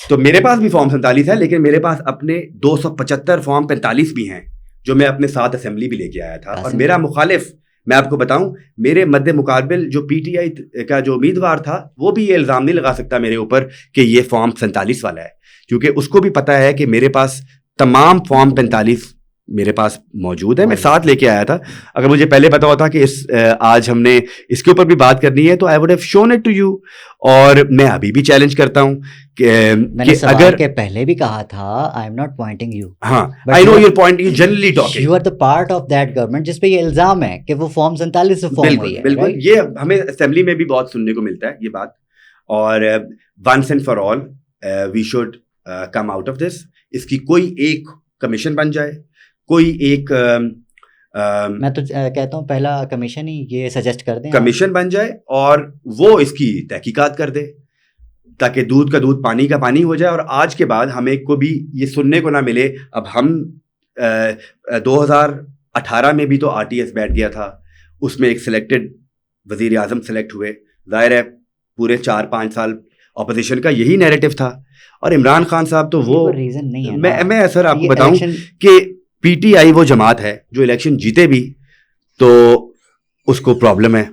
تو میرے پاس بھی فارم 47 ہے, لیکن میرے پاس اپنے 275 فارم 45 بھی ہیں جو میں اپنے ساتھ اسمبلی بھی لے کے آیا تھا. اور میرا مخالف, میں آپ کو بتاؤں, میرے مد مقابل جو پی ٹی آئی کا جو امیدوار تھا وہ بھی یہ الزام نہیں لگا سکتا میرے اوپر کہ یہ فارم 47 والا ہے, کیونکہ اس کو بھی پتا ہے کہ میرے پاس تمام فارم 45 میرے پاس موجود ہے. میں ساتھ لے کے آیا تھا. اگر مجھے پہلے پتا ہوتا کہ آج ہم نے اس کے اوپر بھی بات کرنی ہے تو I would have shown it to you. اور میں ابھی بھی چیلنج کرتا ہوں کہ اگر پہلے بھی کہا تھا I am not pointing you, ہاں I know your point, you generally talking, you are the part of that government جس پہ یہ الزام ہے کہ وہ فارم 47 سے فارم ہوئی ہے. بالکل یہ ہمیں اسمبلی میں بھی بہت سننے کو ملتا ہے یہ بات. اور once and for all we should come out of this. اس کی کوئی ایک کمیشن بن جائے, کوئی ایک میں تو کہتا ہوں پہلا کمیشن ہی یہ سجیسٹ کر دیں, کمیشن بن جائے اور وہ اس کی تحقیقات کر دے تاکہ دودھ کا دودھ پانی کا پانی ہو جائے. اور آج کے بعد ہمیں کو بھی یہ سننے کو نہ ملے. اب ہم 2018 میں بھی تو آر ٹی ایس بیٹھ گیا تھا, اس میں ایک سلیکٹڈ وزیر اعظم سلیکٹ ہوئے. ظاہر ہے پورے 4-5 سال اپوزیشن کا یہی نیریٹو تھا. اور عمران خان صاحب تو وہ ریزن نہیں ہے. میں سر آپ کو بتاؤں کہ پی ٹی آئی وہ جماعت ہے جو الیکشن جیتے بھی تو اس کو پرابلم ہے,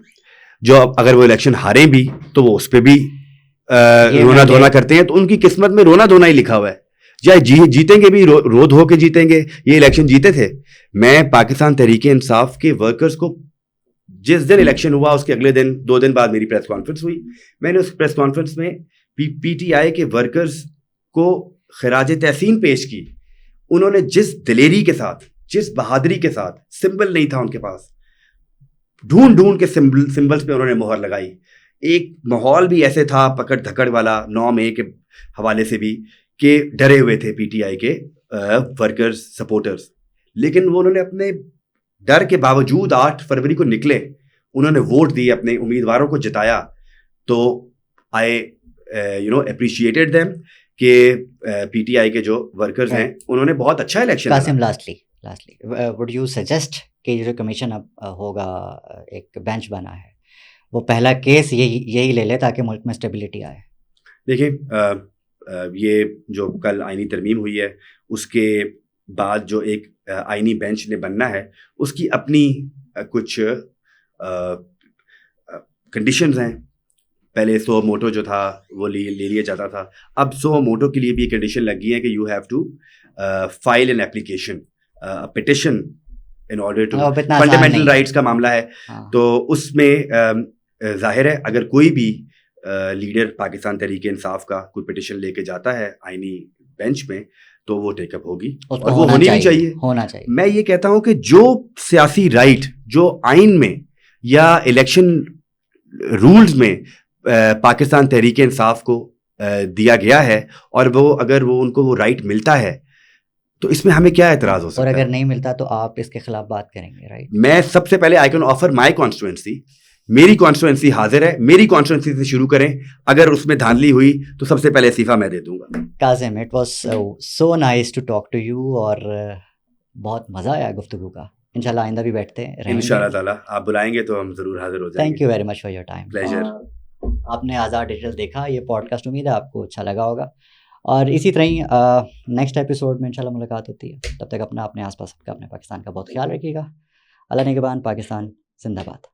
جو اگر وہ الیکشن ہارے بھی تو وہ اس پہ بھی رونا دھونا کرتے ہیں. تو ان کی قسمت میں رونا دھونا ہی لکھا ہوا ہے. چاہے جیتیں گے بھی رو دھو کے جیتیں گے. یہ الیکشن جیتے تھے. میں پاکستان تحریک انصاف کے ورکرز کو جس دن الیکشن ہوا اس کے اگلے دن 2 دن بعد میری پریس کانفرنس ہوئی. میں نے اس پریس کانفرنس میں پی ٹی آئی کے ورکرز کو خراج تحسین پیش کی. انہوں نے جس دلیری کے ساتھ, جس بہادری کے ساتھ, سمبل نہیں تھا ان کے پاس, ڈھونڈ کے سمبلز پہ انہوں نے مہر لگائی. ایک ماحول بھی ایسے تھا پکڑ دھکڑ والا 9 مئی کے حوالے سے بھی کہ ڈرے ہوئے تھے پی ٹی آئی کے ورکرز سپورٹرز. لیکن وہ انہوں نے اپنے ڈر کے باوجود 8 فروری کو نکلے, انہوں نے ووٹ دیے, اپنے امیدواروں کو جتایا. تو آئی اپریشیٹڈ دیم کہ پی ٹی آئی کے جو ورکرز ہیں انہوں نے بہت اچھا election. Qasim lastly would you suggest کہ جو کمیشن اب ہوگا, ایک بینچ بنا ہے, وہ پہلا کیس یہی لے لے تاکہ ملک میں اسٹیبلٹی آئے؟ دیکھیں یہ جو کل آئینی ترمیم ہوئی ہے اس کے بعد جو ایک آئینی بینچ نے بننا ہے اس کی اپنی کچھ کنڈیشنز ہیں. پہلے سو موٹو جو تھا وہ لے لیا جاتا تھا. اب سو موٹو کے لیے بھی کنڈیشن لگ گئی ہے کہ you have to file an application petition in order to, fundamental rights کا معاملہ ہے. تو اس میں ظاہر ہے اگر کوئی بھی لیڈر پاکستان تحریک انصاف کا کوئی پٹیشن لے کے جاتا ہے آئینی بینچ میں تو وہ ٹیک اپ ہوگی اور وہ ہونی بھی چاہیے. میں یہ کہتا ہوں کہ جو سیاسی رائٹ جو آئین میں یا الیکشن رولز میں پاکستان تحریک انصاف کو دیا گیا ہے اور وہ اگر وہ ان کو وہ رائٹ ملتا ہے تو اس میں ہمیں کیا اعتراض ہو سکتا ہے. اور اگر نہیں ملتا تو آپ اس کے خلاف بات کریں گے, رائٹ؟ میں سب سے پہلے I can offer my constituency. میری کانسٹیٹوئنسی حاضر ہے, میری کانسٹیٹوئنسی سے شروع کریں. اگر اس میں دھاندلی ہوئی تو سب سے پہلے استعفیٰ میں دے دوں گا. Qasim, it was so nice to talk to you, اور بہت مزہ آیا گفتگو کا. انشاءاللہ آئندہ بھی بیٹھتے ہیں انشاءاللہ تعالیٰ. آپ بلائیں گے تو ہم ضرور حاضر ہو جائیں گے. Thank you very much for your time. Pleasure. آپ نے آزاد ڈیجیٹل دیکھا, یہ پوڈ کاسٹ امید ہے آپ کو اچھا لگا ہوگا, اور اسی طرح ہی نیکسٹ ایپیسوڈ میں انشاءاللہ ملاقات ہوتی ہے. تب تک اپنے آس پاس کا, اپنے پاکستان کا بہت خیال رکھیے گا. اللہ نگہبان. پاکستان زندہ باد.